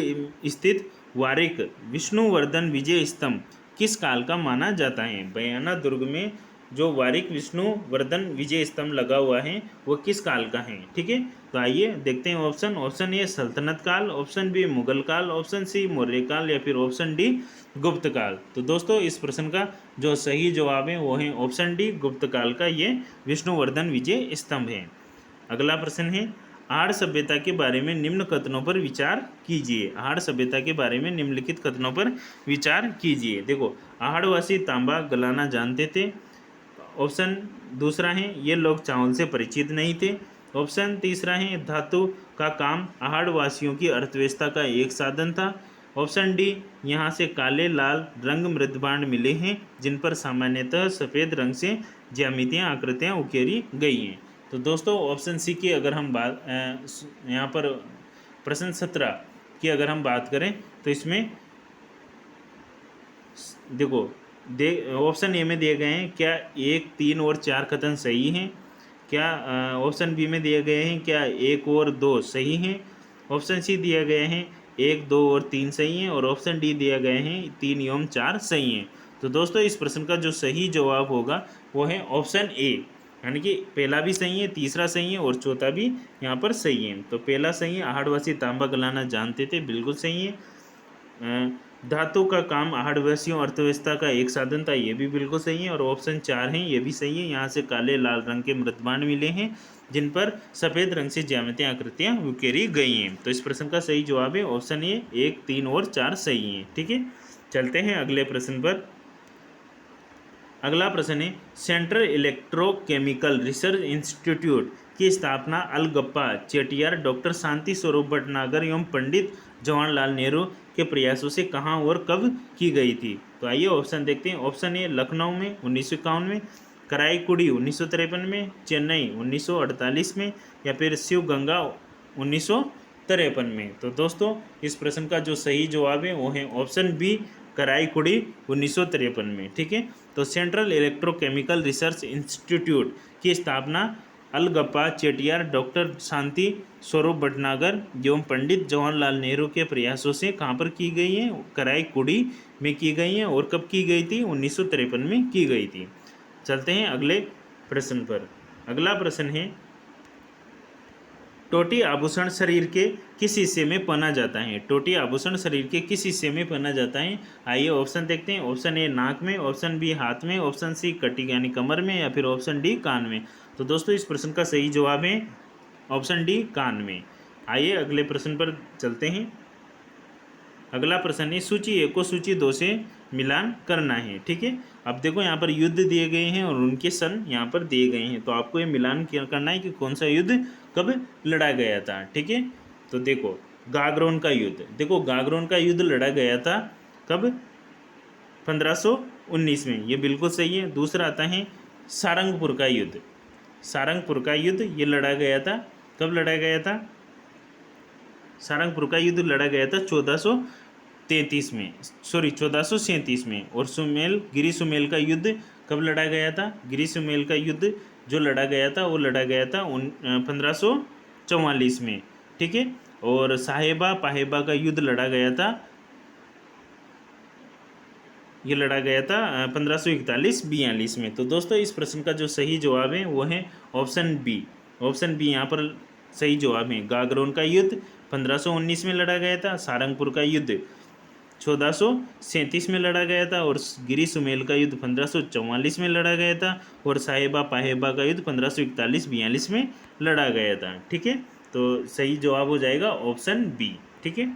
स्थित वारिक विष्णुवर्धन विजय स्तंभ किस काल का माना जाता है? बयाना दुर्ग में जो वारिक विष्णुवर्धन विजय स्तंभ लगा हुआ है वो किस काल का है, ठीक है। तो आइए देखते हैं ऑप्शन ए सल्तनत काल, ऑप्शन बी मुगल काल, ऑप्शन सी मौर्य काल या फिर ऑप्शन डी गुप्त काल। तो दोस्तों इस प्रश्न का जो सही जवाब है वो है ऑप्शन डी गुप्त काल का ये विष्णुवर्धन विजय स्तंभ है। अगला प्रश्न है आहड़ सभ्यता के बारे में निम्न कथनों पर विचार कीजिए। आहड़ सभ्यता के बारे में निम्नलिखित कथनों पर विचार कीजिए। देखो आहड़वासी तांबा गलाना जानते थे। ऑप्शन दूसरा है ये लोग चावल से परिचित नहीं थे। ऑप्शन तीसरा है धातु का काम आहड़वासियों की अर्थव्यवस्था का एक साधन था। ऑप्शन डी यहाँ से काले लाल रंग मृदबांड मिले हैं जिन पर सामान्यतः सफ़ेद रंग से ज्यामितियाँ आकृतियाँ उकेरी गई हैं। तो दोस्तों ऑप्शन सी की अगर हम बात यहाँ पर प्रश्न 17 की अगर हम बात करें तो इसमें देखो ऑप्शन ए में दिए गए हैं क्या 1, 3 और 4 कथन सही हैं? क्या ऑप्शन बी में दिए गए हैं क्या 1 और 2 सही हैं? ऑप्शन सी दिए गए हैं 1, 2 और 3 सही हैं। और ऑप्शन डी दिए गए हैं 3 एवं 4 सही हैं। तो दोस्तों इस प्रश्न का जो सही जवाब होगा वो है ऑप्शन ए, यानी कि पहला भी सही है, तीसरा सही है और चौथा भी यहाँ पर सही है। तो पहला सही है आहड़वासी तांबा गलाना जानते थे, बिल्कुल सही है। धातु का काम आहड़वासियों अर्थव्यवस्था का एक साधन था, ये भी बिल्कुल सही है। और ऑप्शन 4 है ये भी सही है, यहाँ से काले लाल रंग के मृदबांड मिले हैं जिन पर सफ़ेद रंग से ज्यामितीय आकृतियाँ उकेरी गई हैं। तो इस प्रश्न का सही जवाब है ऑप्शन ए 1, 3 और 4 सही हैं, ठीक है। चलते हैं अगले प्रश्न पर। अगला प्रश्न है सेंट्रल इलेक्ट्रोकेमिकल रिसर्च इंस्टीट्यूट की स्थापना अलगप्पा चेटियार, डॉक्टर शांति स्वरूप भटनागर एवं पंडित जवाहरलाल नेहरू के प्रयासों से कहाँ और कब की गई थी? तो आइए ऑप्शन देखते हैं। ऑप्शन ए लखनऊ में 1951 में, कराईकुड़ी 1953 में, चेन्नई 1948 में या फिर शिवगंगा 1953 में। तो दोस्तों इस प्रश्न का जो सही जवाब है वो है ऑप्शन बी कराईकुड़ी 1953 में। ठीक है, तो सेंट्रल इलेक्ट्रोकेमिकल रिसर्च इंस्टीट्यूट की स्थापना अलगप्पा चेटियार, डॉक्टर शांति स्वरूप भटनागर एवं पंडित जवाहरलाल नेहरू के प्रयासों से कहाँ पर की गई है? कराईकुड़ी में की गई है। और कब की गई थी? 1953 में की गई थी। चलते हैं अगले प्रश्न पर। अगला प्रश्न है, टोटी आभूषण शरीर के किस हिस्से में पहना जाता है? टोटी आभूषण शरीर के किस हिस्से में पहना जाता है? आइए ऑप्शन देखते हैं। ऑप्शन ए नाक में, ऑप्शन बी हाथ में, ऑप्शन सी कटी यानी कमर में, या फिर ऑप्शन डी कान में। तो दोस्तों इस प्रश्न का सही जवाब है ऑप्शन डी कान में। आइए अगले प्रश्न पर चलते हैं। अगला प्रश्न है, सूची 1 को सूची 2 से मिलान करना है। ठीक है, अब देखो यहाँ पर युद्ध दिए गए हैं और उनके सन यहाँ पर दिए गए हैं, तो आपको ये मिलान करना है कि कौन सा युद्ध कब लड़ा गया था। ठीक है, तो देखो गागरोन का युद्ध, देखो गागरोन का युद्ध लड़ा गया था कब? 1519 में, ये बिल्कुल सही है। दूसरा आता है सारंगपुर का युद्ध। सारंगपुर का युद्ध ये लड़ा गया था, कब लड़ा गया था? सारंगपुर का युद्ध लड़ा गया था 1437 में, 1437 में। और सुमेल, गिरी सुमेल का युद्ध कब लड़ा गया था? गिरी सुमेल का युद्ध जो लड़ा गया था वो लड़ा गया था 1544 में। ठीक है, और साहेबा पाहेबा का युद्ध लड़ा गया था, ये लड़ा गया था 1541-42 में। तो दोस्तों इस प्रश्न का जो सही जवाब है वो है ऑप्शन बी। ऑप्शन बी यहाँ पर सही जवाब है। गागरोन का युद्ध 1519 में लड़ा गया था, सारंगपुर का युद्ध 1437 में लड़ा गया था, और गिरी सुमेल का युद्ध 1544 में लड़ा गया था, और साहेबा पाहेबा का युद्ध 1541-42 में लड़ा गया था। ठीक है, तो सही जवाब हो जाएगा ऑप्शन बी। ठीक है,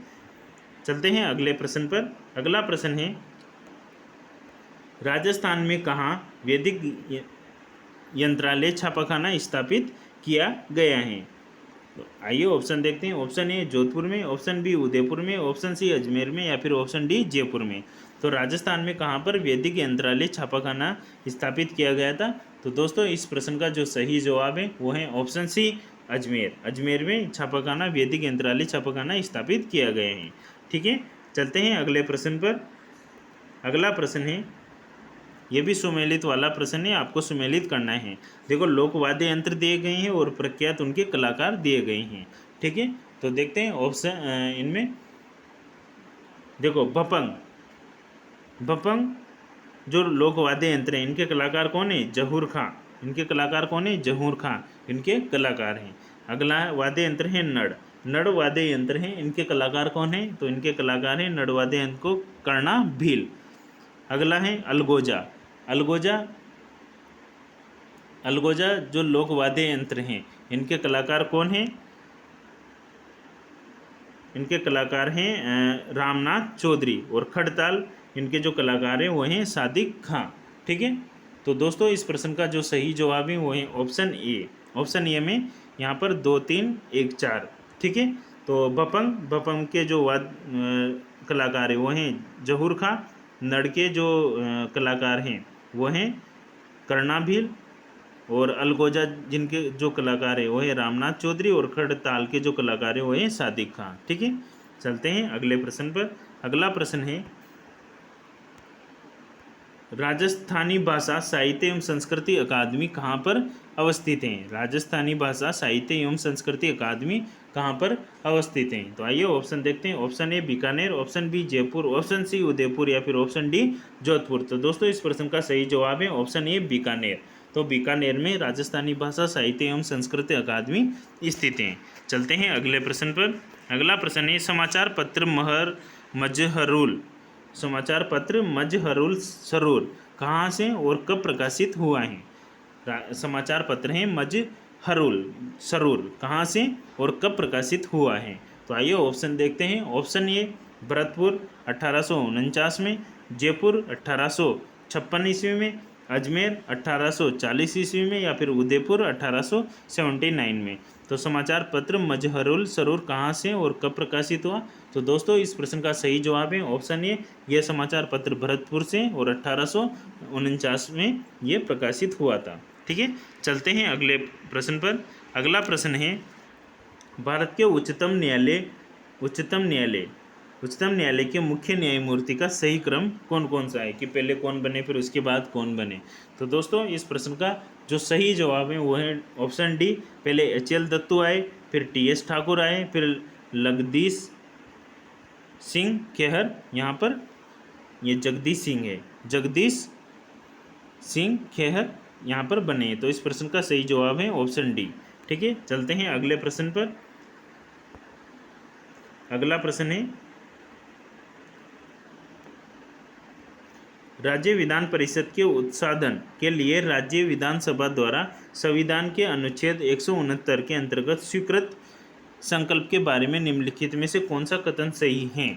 चलते हैं अगले प्रश्न पर। अगला प्रश्न है, राजस्थान में कहाँ वैदिक यंत्रालय छापाखाना स्थापित किया गया है? तो आइए ऑप्शन देखते हैं। ऑप्शन ए जोधपुर में, ऑप्शन बी उदयपुर में, ऑप्शन सी अजमेर में, या फिर ऑप्शन डी जयपुर में। तो राजस्थान में कहाँ पर वैदिक यंत्रालय छापाखाना स्थापित किया गया था? तो दोस्तों इस प्रश्न का जो सही जवाब है वो है ऑप्शन सी अजमेर। अजमेर में छापाखाना, वैदिक यंत्रालय छापाखाना स्थापित किया गया है। ठीक है, चलते हैं अगले प्रश्न पर। अगला प्रश्न है, ये भी सुमेलित वाला प्रश्न है, आपको सुमेलित करना है। देखो लोक वाद्य यंत्र दिए गए हैं और प्रख्यात उनके कलाकार दिए गए हैं। ठीक है, तो देखते हैं ऑप्शन इनमें। देखो भपंग, भपंग जो लोक वाद्य यंत्र हैं इनके कलाकार कौन है? जहूर खां। इनके कलाकार कौन है? जहूर खां इनके कलाकार हैं। अगला वाद्य यंत्र है नड़। नड़ वाद्य यंत्र हैं, इनके कलाकार कौन है? तो इनके कलाकार हैं नड़ वाद्य यंत्र को कर्णा भील। अगला है अलगोजा। अलगोजा, अलगोजा जो लोक वाद्य यंत्र हैं इनके कलाकार कौन हैं? इनके कलाकार हैं रामनाथ चौधरी। और खड़ताल इनके जो कलाकार हैं वो हैं सादिक खां। ठीक है, तो दोस्तों इस प्रश्न का जो सही जवाब है वो है ऑप्शन ए। ऑप्शन ए में यहाँ पर 2, 3, 1, 4। ठीक है, तो भपंग, भपंग के जो कलाकार हैं वो हैं जहूर खां। नड़ के जो कलाकार हैं वो हैं कर्णा भील। और अलगोजा जिनके जो कलाकार है वो है रामनाथ चौधरी। और खड़ताल के जो कलाकार है वो है सादिक खां। ठीक है, चलते हैं अगले प्रश्न पर। अगला प्रश्न है, राजस्थानी भाषा साहित्य एवं संस्कृति अकादमी कहाँ पर अवस्थित है? राजस्थानी भाषा साहित्य एवं संस्कृति अकादमी कहाँ पर अवस्थित है? तो आइए ऑप्शन देखते हैं। Option A Bikaner, option B Jaipur, option C Udaipur, या फिर ऑप्शन डी जोधपुर। तो दोस्तों इस प्रश्न का सही जवाब है ऑप्शन ए बीकानेर। तो बीकानेर में राजस्थानी भाषा साहित्य एवं संस्कृति अकादमी स्थित है। चलते हैं अगले प्रश्न पर। अगला प्रश्न है, समाचार पत्र मजहरुल, समाचार पत्र मजहरुल सरूर कहाँ से और कब प्रकाशित हुआ है? समाचार पत्र हैं मजहरुल सरूर कहाँ से और कब प्रकाशित हुआ है? तो आइए ऑप्शन देखते हैं। ऑप्शन ए भरतपुर 1849 में, जयपुर 1856 ईस्वी में, अजमेर 1840 ईस्वी में, या फिर उदयपुर 1879 में। तो समाचार पत्र मजहरुल सरूर कहाँ से और कब प्रकाशित हुआ? तो दोस्तों इस प्रश्न का सही जवाब है ऑप्शन ए। यह समाचार पत्र भरतपुर से और 1849 में ये प्रकाशित हुआ था। ठीक है, चलते हैं अगले प्रश्न पर। अगला प्रश्न है, भारत के उच्चतम न्यायालय उच्चतम न्यायालय के मुख्य न्यायमूर्ति का सही क्रम कौन कौन सा है कि पहले कौन बने फिर उसके बाद कौन बने। तो दोस्तों इस प्रश्न का जो सही जवाब है वो है ऑप्शन डी, पहले HL दत्तू आए, फिर TS ठाकुर आए, फिर जगदीश सिंह खेहर, यहाँ पर ये जगदीश सिंह है, जगदीश सिंह खेहर यहाँ पर बने। तो इस प्रश्न का सही जवाब है ऑप्शन डी। ठीक है, चलते हैं अगले प्रश्न पर। अगला प्रश्न है राज्य विधान परिषद के उत्साधन के लिए राज्य विधानसभा द्वारा संविधान के अनुच्छेद 169 के अंतर्गत स्वीकृत संकल्प के बारे में निम्नलिखित में से कौन सा कथन सही है।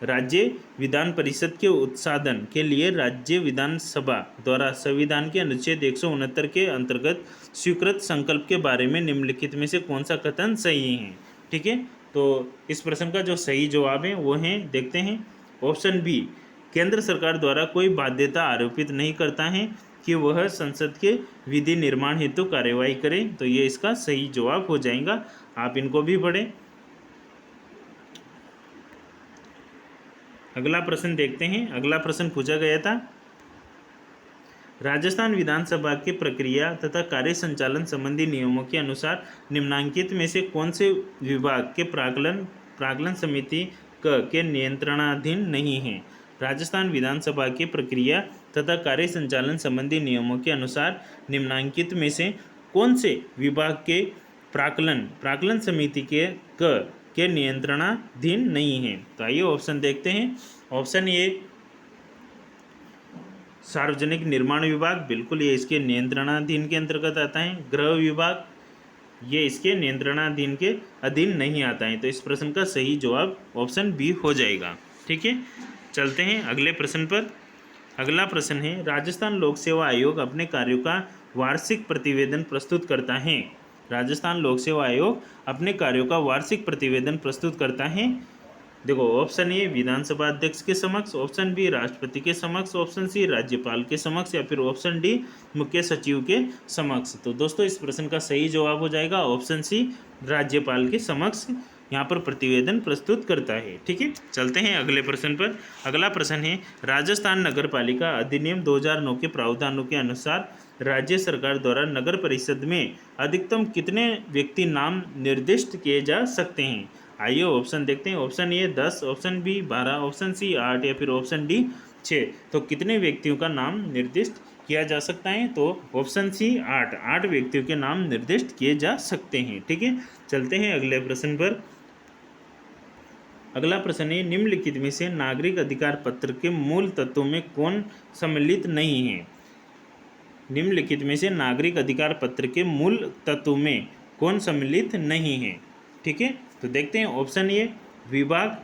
राज्य विधान परिषद के उत्साधन के लिए राज्य विधानसभा द्वारा संविधान के अनुच्छेद 169 के अंतर्गत स्वीकृत संकल्प के बारे में निम्नलिखित में से कौन सा कथन सही है। ठीक है, तो इस प्रश्न का जो सही जवाब है वो है, देखते हैं, ऑप्शन बी, केंद्र सरकार द्वारा कोई बाध्यता आरोपित नहीं करता है कि वह संसद के विधि निर्माण हेतु कार्यवाही करे। तो ये इसका सही जवाब हो जाएगा, आप इनको भी पढ़ें। अगला प्रश्न देखते हैं। अगला प्रश्न पूछा गया था, राजस्थान विधानसभा की प्रक्रिया तथा कार्य संचालन संबंधी नियमों के अनुसार निम्नांकित में से कौन से विभाग के प्राक्कलन समिति के नियंत्रणाधीन नहीं है। राजस्थान विधानसभा की प्रक्रिया तथा कार्य संचालन संबंधी नियमों के अनुसार निम्नांकित में से कौन से विभाग के प्राक्कलन समिति के नियंत्रणाधीन नहीं है। तो आइए ऑप्शन देखते हैं। ऑप्शन ए, सार्वजनिक निर्माण विभाग, बिल्कुल ये इसके नियंत्रणाधीन के अंतर्गत आता है। गृह विभाग, ये इसके नियंत्रणाधीन के अधीन नहीं आता है। तो इस प्रश्न का सही जवाब ऑप्शन बी हो जाएगा। ठीक है, चलते हैं अगले प्रश्न पर। अगला प्रश्न है, राजस्थान लोक सेवा आयोग अपने कार्यों का वार्षिक प्रतिवेदन प्रस्तुत करता है। राजस्थान लोक सेवा आयोग अपने कार्यों का वार्षिक प्रतिवेदन प्रस्तुत करता है। देखो, ऑप्शन ए विधानसभा अध्यक्ष के समक्ष, ऑप्शन बी राष्ट्रपति के समक्ष, ऑप्शन सी राज्यपाल के समक्ष, या फिर ऑप्शन डी मुख्य सचिव के समक्ष। तो दोस्तों इस प्रश्न का सही जवाब हो जाएगा ऑप्शन सी, राज्यपाल के समक्ष यहाँ पर प्रतिवेदन प्रस्तुत करता है। ठीक है, चलते हैं अगले प्रश्न पर। अगला प्रश्न है, राजस्थान नगर पालिका अधिनियम 2009 के प्रावधानों के अनुसार राज्य सरकार द्वारा नगर परिषद में अधिकतम कितने व्यक्ति नाम निर्दिष्ट किए जा सकते हैं। आइए ऑप्शन देखते हैं। Option A 10, option B 12, option C 8, या फिर ऑप्शन डी 6। तो कितने व्यक्तियों का नाम निर्दिष्ट किया जा सकता है। तो ऑप्शन सी 8 व्यक्तियों के नाम निर्दिष्ट किए जा सकते हैं। ठीक है, चलते हैं अगले प्रश्न पर। अगला प्रश्न है, निम्नलिखित में से नागरिक अधिकार पत्र के मूल तत्वों में कौन सम्मिलित नहीं है। निम्नलिखित में से नागरिक अधिकार पत्र के मूल तत्वों में कौन सम्मिलित नहीं है। ठीक है, तो देखते हैं। ऑप्शन ए, विभाग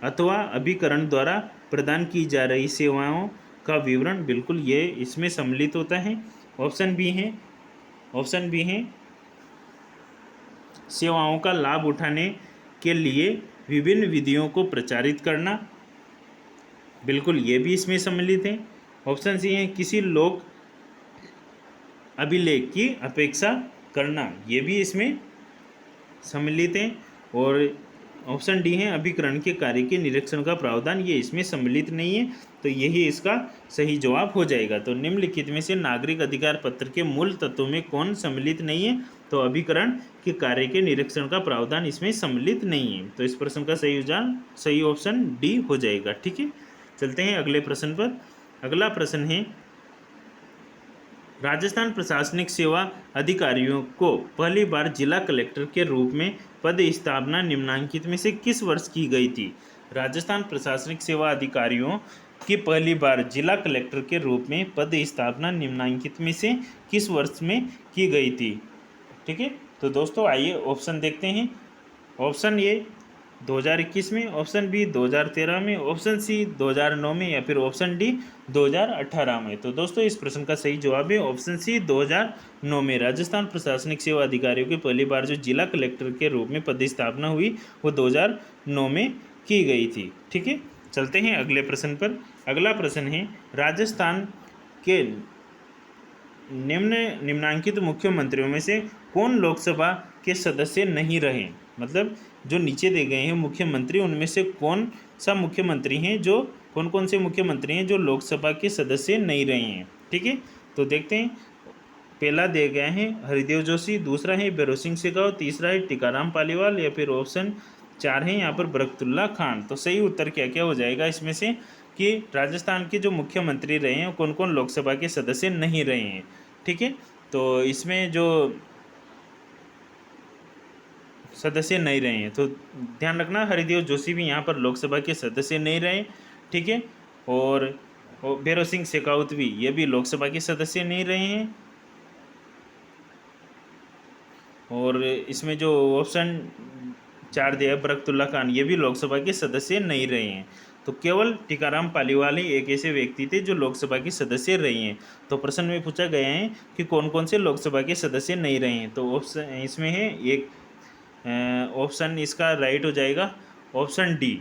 अथवा अभिकरण द्वारा प्रदान की जा रही सेवाओं का विवरण, बिल्कुल ये इसमें सम्मिलित होता है। ऑप्शन बी है सेवाओं का लाभ उठाने के लिए विभिन्न विधियों को प्रचारित करना, बिल्कुल ये भी इसमें सम्मिलित है। ऑप्शन सी है किसी लोक अभिलेख की अपेक्षा करना, ये भी इसमें सम्मिलित है। और ऑप्शन डी है अभिकरण के कार्य के निरीक्षण का प्रावधान, ये इसमें सम्मिलित नहीं है। तो यही इसका सही जवाब हो जाएगा। तो निम्नलिखित में से नागरिक अधिकार पत्र के मूल तत्वों में कौन सम्मिलित नहीं है। तो अभिकरण के कार्य के निरीक्षण का प्रावधान इसमें सम्मिलित नहीं है। तो इस प्रश्न का सही ऑप्शन डी हो जाएगा। ठीक है, चलते हैं अगले प्रश्न पर। अगला प्रश्न है, राजस्थान प्रशासनिक सेवा अधिकारियों को पहली बार जिला कलेक्टर के रूप में पद स्थापना निम्नांकित में से किस वर्ष की गई थी। राजस्थान प्रशासनिक सेवा अधिकारियों की पहली बार जिला कलेक्टर के रूप में पद स्थापना निम्नांकित में से किस वर्ष में की गई थी। ठीक है, तो दोस्तों आइए ऑप्शन देखते हैं। ऑप्शन ए 2021 में, ऑप्शन बी 2013 में, ऑप्शन सी 2009 में, या फिर ऑप्शन डी 2018 में। तो दोस्तों इस प्रश्न का सही जवाब है ऑप्शन सी 2009 में। राजस्थान प्रशासनिक सेवा अधिकारियों की पहली बार जो जिला कलेक्टर के रूप में पद स्थापना हुई वो 2009 में की गई थी। ठीक है, चलते हैं अगले प्रश्न पर। अगला प्रश्न है, राजस्थान के निम्नांकित मुख्यमंत्रियों में से कौन लोकसभा के सदस्य नहीं रहे। मतलब जो नीचे दे गए हैं मुख्यमंत्री, उनमें से कौन सा मुख्यमंत्री हैं जो कौन से मुख्यमंत्री हैं जो लोकसभा के सदस्य नहीं रहे हैं। ठीक है, तो देखते हैं। पहला दिया गया है हरिदेव जोशी, दूसरा है भैरों सिंह शेखावत, तीसरा है टीकाराम पालीवाल, या फिर ऑप्शन 4 है यहाँ पर बरकतुल्ला खान। तो सही उत्तर क्या क्या हो जाएगा इसमें से कि राजस्थान के जो मुख्यमंत्री रहे हैं कौन कौन लोकसभा के सदस्य नहीं रहे हैं। ठीक है, तो इसमें जो सदस्य नहीं रहे हैं तो ध्यान रखना हरिदेव जोशी भी यहाँ पर लोकसभा के सदस्य नहीं रहे। ठीक है, और भैरों सिंह शेखावत भी, ये भी लोकसभा के सदस्य नहीं रहे हैं। और इसमें जो ऑप्शन 4 दिया है बरकतुल्ला खान, ये भी लोकसभा के सदस्य नहीं रहे हैं। तो केवल टीकाराम पालीवाल ही एक ऐसे व्यक्ति थे जो लोकसभा के सदस्य रहे हैं। तो प्रश्न में पूछा गया है कि कौन कौन से लोकसभा के सदस्य नहीं रहे हैं। तो ऑप्शन इसमें है एक ऑप्शन इसका राइट हो जाएगा ऑप्शन डी।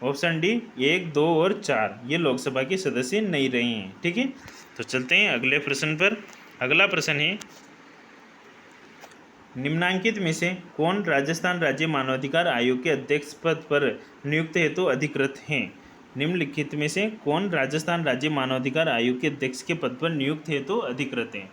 ऑप्शन डी 1, 2 और 4 ये लोकसभा के सदस्य नहीं रहे हैं। ठीक है, तो चलते हैं अगले प्रश्न पर। अगला प्रश्न है निम्नांकित में से कौन राजस्थान राज्य मानवाधिकार आयोग के अध्यक्ष पद पर नियुक्त हेतु अधिकृत हैं। निम्नलिखित में से कौन राजस्थान राज्य मानवाधिकार आयोग के अध्यक्ष के पद पर नियुक्त हेतु अधिकृत हैं।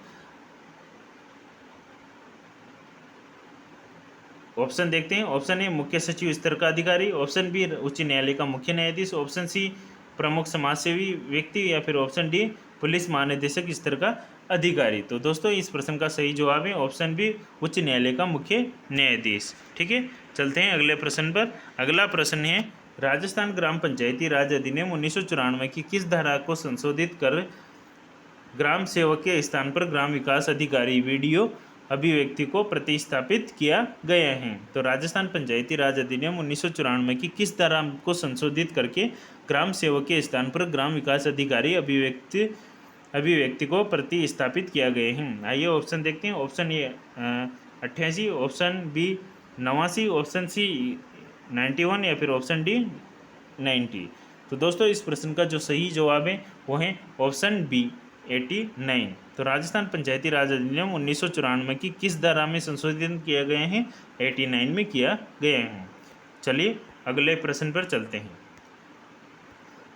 ऑप्शन देखते हैं। ऑप्शन ए मुख्य सचिव स्तर का अधिकारी, ऑप्शन बी उच्च न्यायालय का मुख्य न्यायाधीश, ऑप्शन सी प्रमुख समाजसेवी व्यक्ति, या फिर ऑप्शन डी पुलिस महानिदेशक स्तर का अधिकारी। तो दोस्तों इस प्रश्न का सही जवाब है ऑप्शन बी उच्च न्यायालय का मुख्य न्यायाधीश। ठीक है, चलते हैं अगले प्रश्न पर। अगला प्रश्न है राजस्थान ग्राम पंचायती राज अधिनियम 1994 की किस धारा को संशोधित कर ग्राम सेवक के स्थान पर ग्राम विकास अधिकारी वीडियो अभिव्यक्ति को प्रतिस्थापित किया गया है। तो राजस्थान पंचायती राज अधिनियम 1994 की किस धारा को संशोधित करके ग्राम सेवक के स्थान पर ग्राम विकास अधिकारी अभिव्यक्ति को प्रतिस्थापित किया गया है। आइए ऑप्शन देखते हैं। Option A 88, option B 89, option C 91, या फिर ऑप्शन डी 90। तो दोस्तों इस प्रश्न का जो सही जवाब है वो है ऑप्शन बी 89। तो राजस्थान पंचायती राज अधिनियम 1994 की किस धारा में संशोधन किया गया है। 89 में किया गया है। चलिए अगले प्रश्न पर चलते हैं।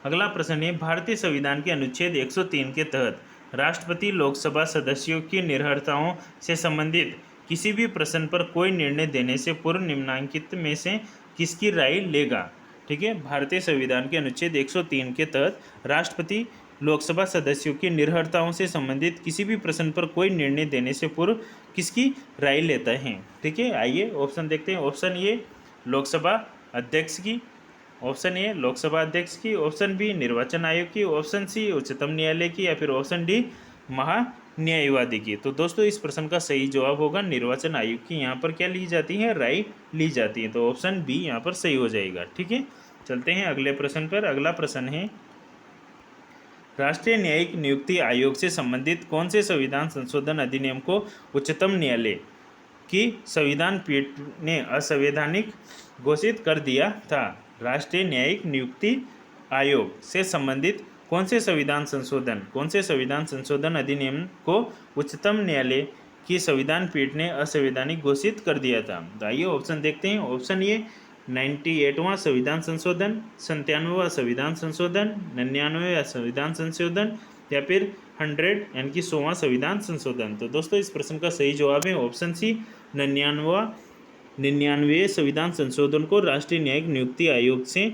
अगला प्रश्न है भारतीय संविधान के अनुच्छेद 103 के तहत राष्ट्रपति लोकसभा सदस्यों की निर्भरताओं से संबंधित किसी भी प्रश्न पर कोई निर्णय देने से पूर्व निम्नलिखित में से किसकी राय लेगा। ठीक है, भारतीय संविधान के अनुच्छेद 103 के तहत राष्ट्रपति लोकसभा सदस्यों की निर्भरताओं से संबंधित किसी भी प्रश्न पर कोई निर्णय देने से पूर्व किसकी राय लेता है। ठीक है, आइए ऑप्शन देखते हैं। ऑप्शन ए लोकसभा अध्यक्ष की, ऑप्शन ए लोकसभा अध्यक्ष की, ऑप्शन बी निर्वाचन आयोग की, ऑप्शन सी उच्चतम न्यायालय की, या फिर ऑप्शन डी महान्यायवादी की। तो दोस्तों इस प्रश्न का सही जवाब होगा निर्वाचन आयोग की यहाँ पर क्या ली जाती है, राय ली जाती है। तो ऑप्शन बी यहाँ पर सही हो जाएगा। ठीक है, चलते हैं अगले प्रश्न पर। अगला प्रश्न है राष्ट्रीय न्यायिक नियुक्ति आयोग से संबंधित कौन से संविधान संशोधन अधिनियम को उच्चतम न्यायालय की संविधान पीठ ने असंवैधानिक घोषित कर दिया था। राष्ट्रीय न्यायिक नियुक्ति आयोग से संबंधित कौन से संविधान संशोधन अधिनियम को उच्चतम न्यायालय की संविधान पीठ ने असंवैधानिक घोषित कर दिया था। तो आइए ऑप्शन देखते हैं। ऑप्शन ए 98वां संविधान संशोधन, 97वां संविधान संशोधन, 99वां संविधान संशोधन, या फिर 100 यानी कि 100वां संविधान संशोधन। तो दोस्तों इस प्रश्न का सही जवाब है ऑप्शन सी 99वें संविधान संशोधन को राष्ट्रीय न्यायिक नियुक्ति आयोग से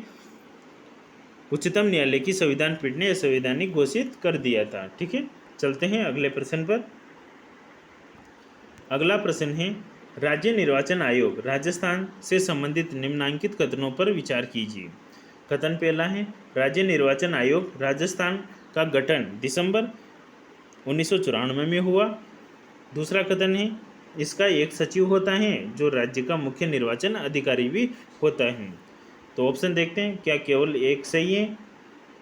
उच्चतम न्यायालय की संविधान पीठ ने असंवैधानिक घोषित कर दिया था। ठीक है, चलते हैं अगले प्रश्न पर। अगला प्रश्न है राज्य निर्वाचन आयोग राजस्थान से संबंधित निम्नलिखित कथनों पर विचार कीजिए। कथन पहला है राज्य निर्वाचन आयोग राजस्थान का गठन दिसंबर 1994 में हुआ। दूसरा कथन है इसका एक सचिव होता है जो राज्य का मुख्य निर्वाचन अधिकारी भी होता है। तो ऑप्शन देखते हैं, क्या केवल एक सही है,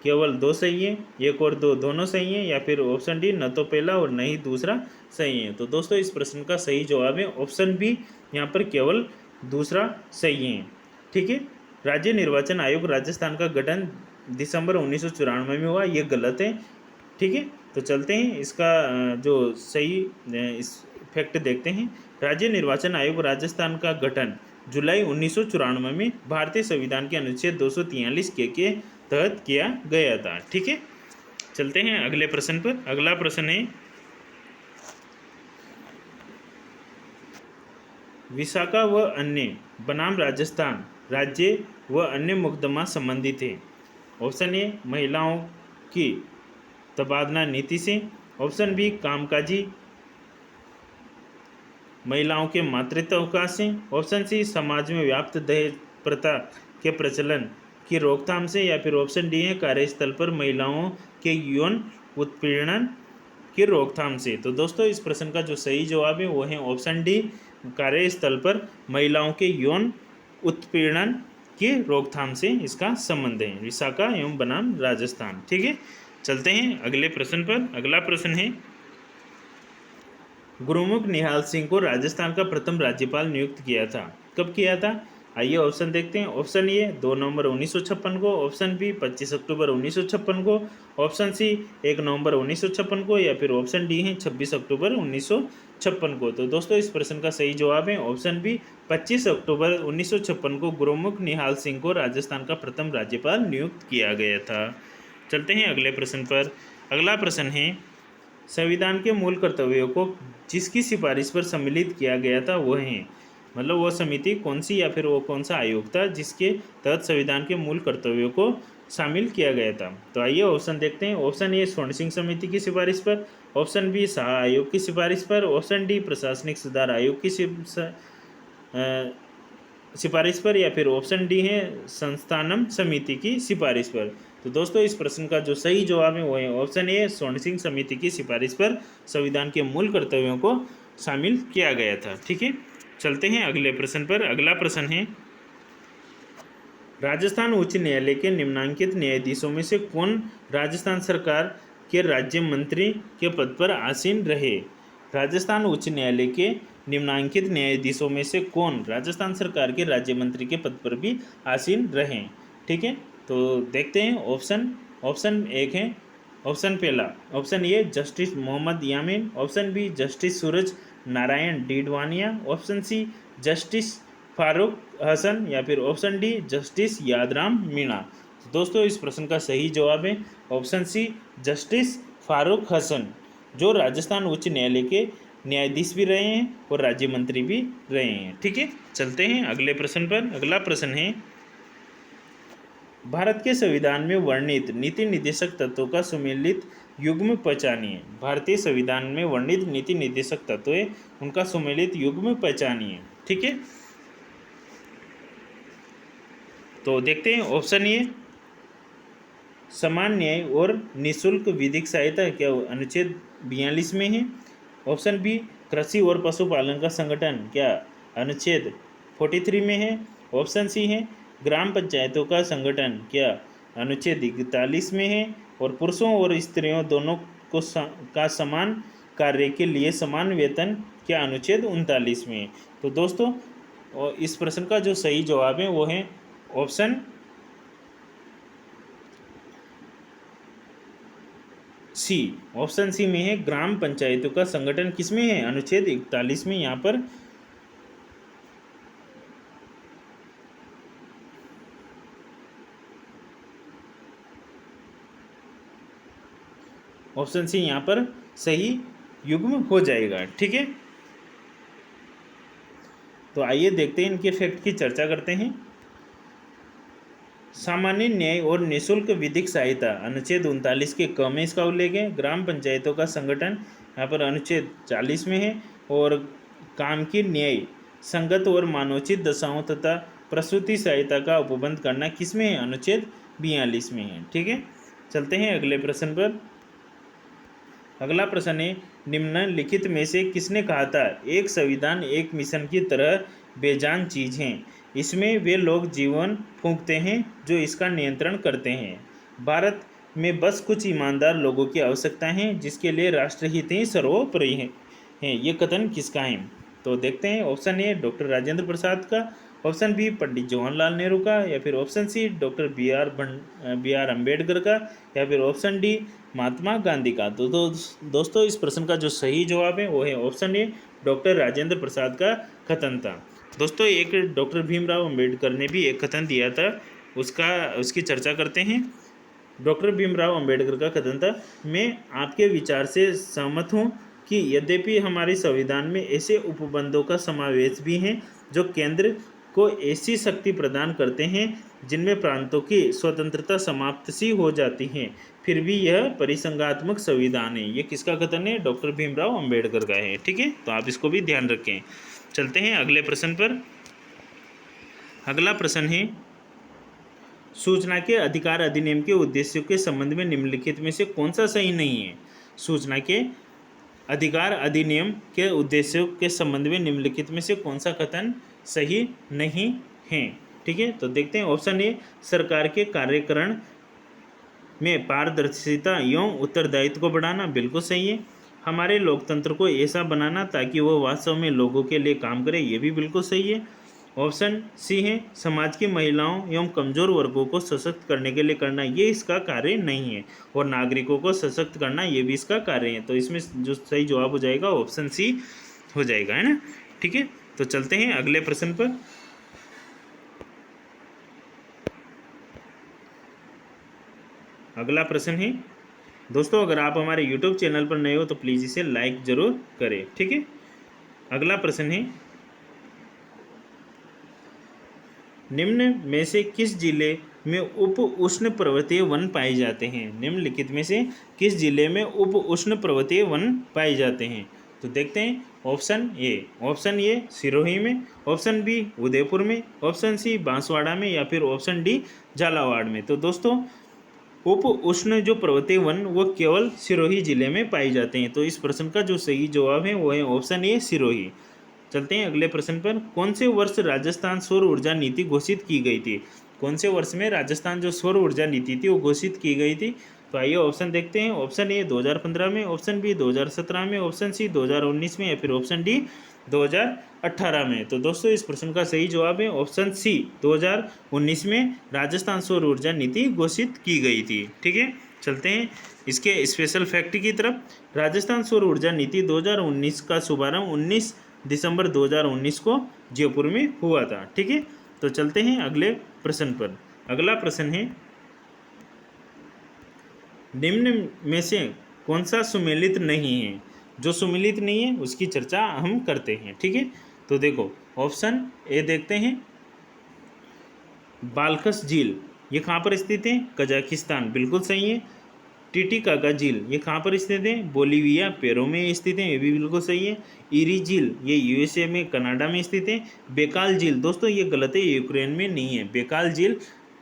केवल दो सही है, एक और दो दोनों सही है, या फिर ऑप्शन डी न तो पहला और न ही दूसरा सही है। तो दोस्तों इस प्रश्न का सही जवाब है ऑप्शन बी, यहाँ पर केवल दूसरा सही है। ठीक है, राज्य निर्वाचन आयोग राजस्थान का गठन दिसंबर 1994 में हुआ, ये गलत है। ठीक है, तो चलते हैं इसका जो सही इस फैक्ट देखते हैं। राज्य निर्वाचन आयोग राजस्थान का गठन जुलाई 1994 में भारतीय संविधान के अनुच्छेद 243 के तहत किया गया था। ठीक है, चलते हैं अगले प्रश्न पर। अगला प्रश्न है, विशाखा व अन्य बनाम राजस्थान राज्य व अन्य मुकदमा संबंधित है। ऑप्शन ए महिलाओं की तबादला नीति से, ऑप्शन बी कामकाजी महिलाओं के मातृत्व अवकाश से, ऑप्शन सी समाज में व्याप्त दहेज प्रथा के प्रचलन की रोकथाम से, या फिर ऑप्शन डी है कार्यस्थल पर महिलाओं के यौन उत्पीड़न की रोकथाम से। तो दोस्तों इस प्रश्न का जो सही जवाब है वो है ऑप्शन डी, कार्यस्थल पर महिलाओं के यौन उत्पीड़न की रोकथाम से इसका संबंध है, विशाखा एवं बनाम राजस्थान। ठीक है, चलते हैं अगले प्रश्न पर। अगला प्रश्न है, गुरुमुख निहाल सिंह को राजस्थान का प्रथम राज्यपाल नियुक्त किया था, कब किया था? आइए ऑप्शन देखते हैं। ऑप्शन ए 2 नवंबर 1956 को, ऑप्शन बी 25 अक्टूबर 1956 को, ऑप्शन सी 1 नवंबर 1956 को, या फिर ऑप्शन डी है 26 अक्टूबर 1956 को। तो दोस्तों इस प्रश्न का सही जवाब है ऑप्शन बी, 25 अक्टूबर 1956 को गुरुमुख निहाल सिंह को राजस्थान का प्रथम राज्यपाल नियुक्त किया गया था। चलते हैं अगले प्रश्न पर। अगला प्रश्न है, संविधान के मूल कर्तव्यों को जिसकी सिफारिश पर सम्मिलित किया गया था वह है, मतलब वो समिति कौन सी या फिर वो कौन सा आयोग था जिसके तहत संविधान के मूल कर्तव्यों को शामिल किया गया था। तो आइए ऑप्शन देखते हैं। ऑप्शन ए स्वर्ण सिंह समिति की सिफारिश पर, ऑप्शन बी शाह आयोग की सिफारिश पर, ऑप्शन डी प्रशासनिक सुधार आयोग की सिफारिश पर, या फिर ऑप्शन डी है संस्थानम समिति की सिफारिश पर। तो दोस्तों इस प्रश्न का जो सही जवाब है वो है ऑप्शन ए, स्वर्ण सिंह समिति की सिफारिश पर संविधान के मूल कर्तव्यों को शामिल किया गया था। ठीक है, चलते हैं अगले प्रश्न पर। अगला प्रश्न है, राजस्थान उच्च न्यायालय के निम्नांकित न्यायाधीशों में से कौन राजस्थान सरकार के राज्य मंत्री के पद पर आसीन रहे? राजस्थान उच्च न्यायालय के निम्नांकित न्यायाधीशों में से कौन राजस्थान सरकार के राज्य मंत्री के पद पर भी आसीन रहे? ठीक है, तो देखते हैं ऑप्शन एक है, ऑप्शन पहला option A justice Mohammad Yamin, option B justice Suraj Narayan Didwania, option C justice Farooq Hasan, या फिर option D justice Yadram Meena. तो दोस्तों इस प्रश्न का सही जवाब है option C justice Farooq Hasan, जो राजस्थान उच्च न्यायालय के न्यायाधीश भी रहे हैं और राज्य मंत्री भी रहे हैं। ठीक है, चलते हैं अगले प्रश्न पर। अगला प्रश्न है, भारत के संविधान में वर्णित नीति निर्देशक तत्वों का सुमेलित युग्म पहचानिए। भारतीय संविधान में वर्णित नीति निर्देशक तत्व है उनका सुमेलित युग्म पहचानिए। ठीक है, तो देखते हैं। ऑप्शन ए समान न्याय और निःशुल्क विधिक सहायता क्या अनुच्छेद 42 में है, ऑप्शन बी कृषि और पशुपालन का संगठन क्या अनुच्छेद 43 में है, ऑप्शन सी है ग्राम पंचायतों का संगठन क्या अनुच्छेद 41 में है, और पुरुषों और स्त्रियों दोनों को का समान कार्य के लिए समान वेतन क्या अनुच्छेद 39 में है। तो दोस्तों इस प्रश्न का जो सही जवाब है वो है ऑप्शन सी। ऑप्शन सी में है ग्राम पंचायतों का संगठन किसमें है अनुच्छेद 41 में। यहाँ पर ऑप्शन सी यहाँ पर सही युग्म हो जाएगा। ठीक है, तो आइए देखते हैं इनके फैक्ट की चर्चा करते हैं। सामान्य न्याय और निःशुल्क विधिक सहायता अनुच्छेद 39 के क में इसका उल्लेख है। ग्राम पंचायतों का संगठन यहाँ पर अनुच्छेद 40 में है, और काम की न्याय संगत और मानवोचित दशाओं तथा प्रसूति सहायता का उपबंध करना किसमें है अनुच्छेद 42 में है। ठीक है, चलते हैं अगले प्रश्न पर। अगला प्रश्न है, निम्नलिखित में से किसने कहा था एक संविधान एक मिशन की तरह बेजान चीज़ है, इसमें वे लोग जीवन फूंकते हैं जो इसका नियंत्रण करते हैं। भारत में बस कुछ ईमानदार लोगों की आवश्यकता है जिसके लिए राष्ट्रहित ही सर्वोपरि है। ये कथन किसका है? तो देखते हैं। Option A doctor Rajendra Prasad का, ऑप्शन बी पंडित जवाहरलाल नेहरू का, या फिर option C doctor B R Ambedkar का, या फिर ऑप्शन डी महात्मा गांधी का। तो दोस्तों इस प्रश्न का जो सही जवाब है वो है option A doctor Rajendra Prasad का कथन था। दोस्तों एक डॉक्टर भीमराव अंबेडकर ने भी एक कथन दिया था, उसकी चर्चा करते हैं। डॉक्टर भीमराव अंबेडकर का कथन था, मैं आपके विचार से सहमत हूँ कि यद्यपि हमारे संविधान में ऐसे उपबंधों का समावेश भी है जो केंद्र को ऐसी शक्ति प्रदान करते हैं जिनमें प्रांतों की स्वतंत्रता समाप्त सी हो जाती है, फिर भी यह परिसंघात्मक संविधान है। ये किसका कथन है? डॉक्टर भीमराव अंबेडकर का है। ठीक है, तो आप इसको भी ध्यान रखें। चलते हैं अगले प्रश्न पर। अगला प्रश्न है, सूचना के अधिकार अधिनियम के उद्देश्यों के संबंध में निम्नलिखित में से कौन सा सही नहीं है? सूचना के अधिकार अधिनियम के उद्देश्यों के संबंध में निम्नलिखित में से कौन सा कथन सही नहीं है? ठीक है, तो देखते हैं। ऑप्शन ए, सरकार के कार्यकरण में पारदर्शिता एवं उत्तरदायित्व को बढ़ाना, बिल्कुल सही है। हमारे लोकतंत्र को ऐसा बनाना ताकि वो वास्तव में लोगों के लिए काम करे, ये भी बिल्कुल सही है। ऑप्शन सी है, समाज की महिलाओं एवं कमजोर वर्गों को सशक्त करने के लिए करना, ये इसका कार्य नहीं है। और नागरिकों को सशक्त करना, ये भी इसका कार्य है। तो इसमें जो सही जवाब हो जाएगा ऑप्शन सी हो जाएगा, है ना। ठीक है, तो चलते हैं अगले प्रश्न पर। अगला प्रश्न है, दोस्तों अगर आप हमारे YouTube चैनल पर नए हो तो प्लीज़ इसे लाइक ज़रूर करें। ठीक है, अगला प्रश्न है, निम्न में से किस जिले में उप उष्ण पर्वतीय वन पाए जाते हैं? निम्नलिखित में से किस जिले में उप उष्ण पर्वतीय वन पाए जाते हैं? तो देखते हैं। ऑप्शन ए सिरोही में, ऑप्शन बी उदयपुर में, ऑप्शन सी बांसवाड़ा में, या फिर ऑप्शन डी झालावाड़ में। तो दोस्तों उप उष्ण जो पर्वतीय वन वो केवल सिरोही जिले में पाए जाते हैं। तो इस प्रश्न का जो सही जवाब है वो है ऑप्शन ए सिरोही। चलते हैं अगले प्रश्न पर। कौन से वर्ष राजस्थान सौर ऊर्जा नीति घोषित की गई थी? कौन से वर्ष में राजस्थान जो सौर ऊर्जा नीति थी वो घोषित की गई थी? तो आइए ऑप्शन देखते हैं। ऑप्शन ए 2015 में, ऑप्शन बी 2017 में, ऑप्शन सी 2019 में, या फिर ऑप्शन डी 2018 में। तो दोस्तों इस प्रश्न का सही जवाब है ऑप्शन सी 2019 में राजस्थान सौर ऊर्जा नीति घोषित की गई थी। ठीक है, चलते हैं इसके स्पेशल फैक्ट की तरफ। राजस्थान सौर ऊर्जा नीति 2019 का शुभारंभ 19 दिसंबर 2019 को जयपुर में हुआ था। ठीक है, तो चलते हैं अगले प्रश्न पर। अगला प्रश्न है, निम्न में से कौन सा सुमेलित नहीं है? जो सुमेलित नहीं है उसकी चर्चा हम करते हैं। ठीक है, तो देखो ऑप्शन ए देखते हैं। बाल्खस झील ये कहाँ पर स्थित है? कजाकिस्तान, बिल्कुल सही है। टिटिकाका झील ये कहाँ पर स्थित है? बोलीविया पेरू में स्थित है, ये भी बिल्कुल सही है। इरी झील ये यूएसए में कनाडा में स्थित है। बेकाल झील दोस्तों ये गलत है, यूक्रेन में नहीं है। बेकाल झील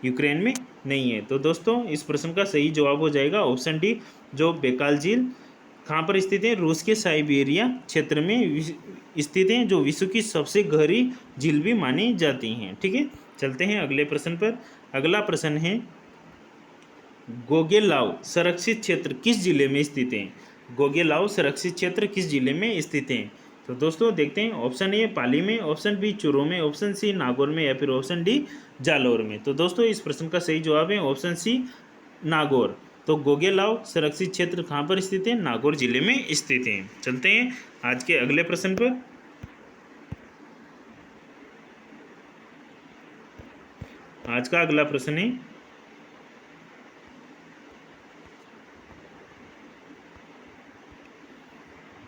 यूक्रेन में नहीं है। तो दोस्तों इस प्रश्न का सही जवाब हो जाएगा ऑप्शन डी, जो बेकाल झील कहाँ पर स्थित है? रूस के साइबेरिया क्षेत्र में स्थित है, जो विश्व की सबसे गहरी झील भी मानी जाती हैं। ठीक है, चलते हैं अगले प्रश्न पर। अगला प्रश्न है, गोगेलाव संरक्षित क्षेत्र किस जिले में स्थित है? गोगेलाव संरक्षित क्षेत्र किस जिले में स्थित है? तो दोस्तों देखते हैं। ऑप्शन ए पाली में, ऑप्शन बी चूरू में, ऑप्शन सी नागौर में, या फिर ऑप्शन डी जालौर में। तो दोस्तों इस प्रश्न का सही जवाब है ऑप्शन सी नागौर। तो गोगेलाव संरक्षित क्षेत्र कहाँ पर स्थित है? नागौर जिले में स्थित है। चलते हैं आज के अगले प्रश्न पर। आज का अगला प्रश्न है,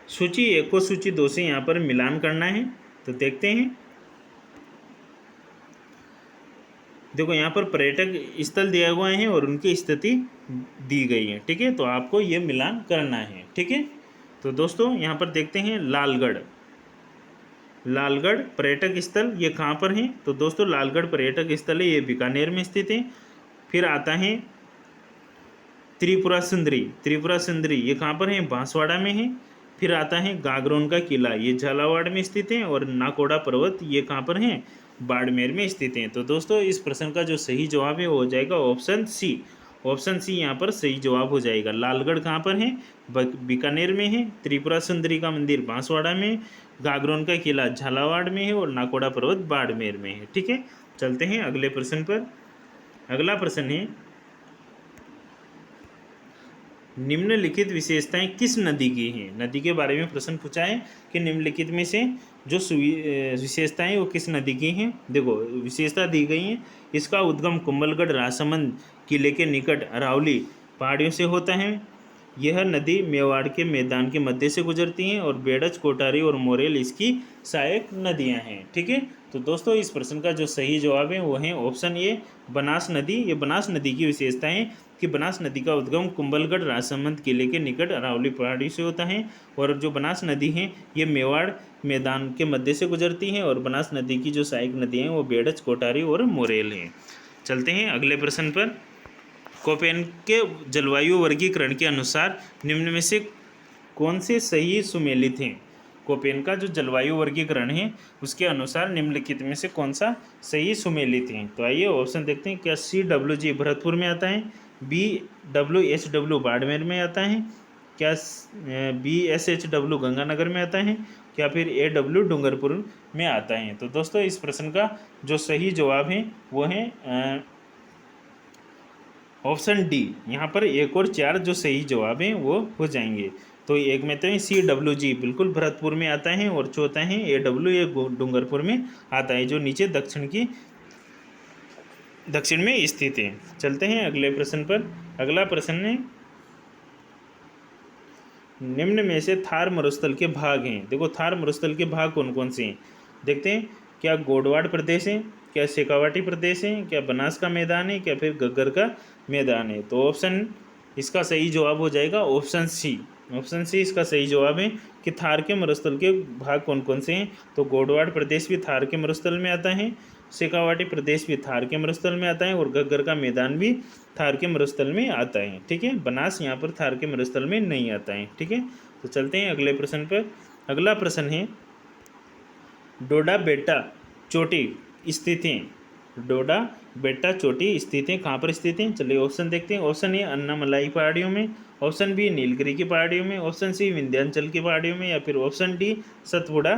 सूची 1 को सूची 2 से यहाँ पर मिलान करना है। तो देखते हैं। देखो यहाँ पर पर्यटक स्थल दिया हुआ है और उनकी स्थिति दी गई है। ठीक है, तो आपको ये मिलान करना है। ठीक है, तो दोस्तों यहाँ पर देखते हैं। लालगढ़ पर्यटक स्थल ये कहाँ पर है? तो दोस्तों लालगढ़ पर्यटक स्थल है, ये बीकानेर में स्थित है। फिर आता है त्रिपुरा सुंदरी ये कहाँ पर है? बांसवाड़ा में है। फिर आता है गागरोन का किला, ये झालावाड़ में स्थित है। और नाकोड़ा पर्वत ये कहाँ पर है? बाड़मेर में स्थित हैं। तो दोस्तों इस प्रश्न का जो सही जवाब है वो हो जाएगा ऑप्शन सी। ऑप्शन सी यहाँ पर सही जवाब हो जाएगा। लालगढ़ कहाँ पर है? बीकानेर में है। त्रिपुरा सुंदरी का मंदिर बांसवाड़ा में, गागरोन का किला झालावाड़ में है, और नाकोड़ा पर्वत बाड़मेर में है। ठीक है, चलते हैं अगले प्रश्न पर। अगला प्रश्न है, निम्नलिखित विशेषताएं किस नदी की हैं? नदी के बारे में प्रश्न पूछा है कि निम्नलिखित में से जो विशेषताएं वो किस नदी की हैं। देखो विशेषता दी गई हैं। इसका उद्गम कुंभलगढ़ राजसमंद किले के निकट अरावली पहाड़ियों से होता है। यह नदी मेवाड़ के मैदान के मध्य से गुजरती हैं और बेड़च, कोटारी और मोरेल इसकी सहायक नदियां हैं। ठीक है, तो दोस्तों इस प्रश्न का जो सही जवाब है वो है ऑप्शन ए, बनास नदी। ये बनास नदी की विशेषता है कि बनास नदी का उद्गम कुंभलगढ़ राजसमंद किले के निकट अरावली पहाड़ी से होता है और जो बनास नदी है ये मेवाड़ मैदान के मध्य से गुजरती हैं और बनास नदी की जो सहायक नदियाँ हैं वो बेड़च, कोटारी और मोरेल हैं। चलते हैं अगले प्रश्न पर। कोपेन के जलवायु वर्गीकरण के अनुसार निम्न में से कौन से सही सुमेलित हैं? कोपेन का जो जलवायु वर्गीकरण है उसके अनुसार निम्नलिखित में से कौन सा सही सुमेलित है? तो आइए ऑप्शन देखते हैं। क्या CWG भरतपुर में आता है, BWHW बाड़मेर में आता है, क्या BSHW गंगानगर में आता है, क्या फिर AW डूंगरपुर में आता है? तो दोस्तों इस प्रश्न का जो सही जवाब है वो है ऑप्शन डी। यहाँ पर 1 और 4 जो सही जवाब हैं वो हो जाएंगे। तो एक में तो CWG बिल्कुल भरतपुर में आता है और चौथा है AW, ये डूंगरपुर में आता है जो नीचे दक्षिण में स्थित है। चलते हैं अगले प्रश्न पर। अगला प्रश्न है निम्न में से थार मरुस्थल के भाग हैं। देखो थार मरुस्थल के भाग कौन कौन से हैं देखते हैं। क्या गोडवाड़ प्रदेश है, क्या शेखावाटी प्रदेश है, क्या बनास का मैदान है, क्या फिर गग्गर का मैदान है? तो ऑप्शन इसका सही जवाब हो जाएगा ऑप्शन सी। ऑप्शन सी इसका सही जवाब है कि थार के मरुस्थल के भाग कौन कौन से हैं। तो गोडवाड़ प्रदेश भी थार के मरुस्थल में आता है, शेखावाटी प्रदेश भी थार के मरुस्थल में आता है और गग्गर का मैदान भी थार के मरुस्थल में आता है। ठीक है, बनास यहाँ पर थार के मरुस्थल में नहीं आता है। ठीक है, तो चलते हैं अगले प्रश्न पर। अगला प्रश्न है डोडा बेटा चोटी स्थित हैं। डोडा बेटा चोटी स्थित हैं, कहाँ पर स्थित हैं? चलिए ऑप्शन देखते हैं। ऑप्शन ए अन्नामलाई पहाड़ियों में, ऑप्शन बी नीलगिरी की पहाड़ियों में, ऑप्शन सी विंध्याचल की पहाड़ियों में, या फिर ऑप्शन डी सतपुड़ा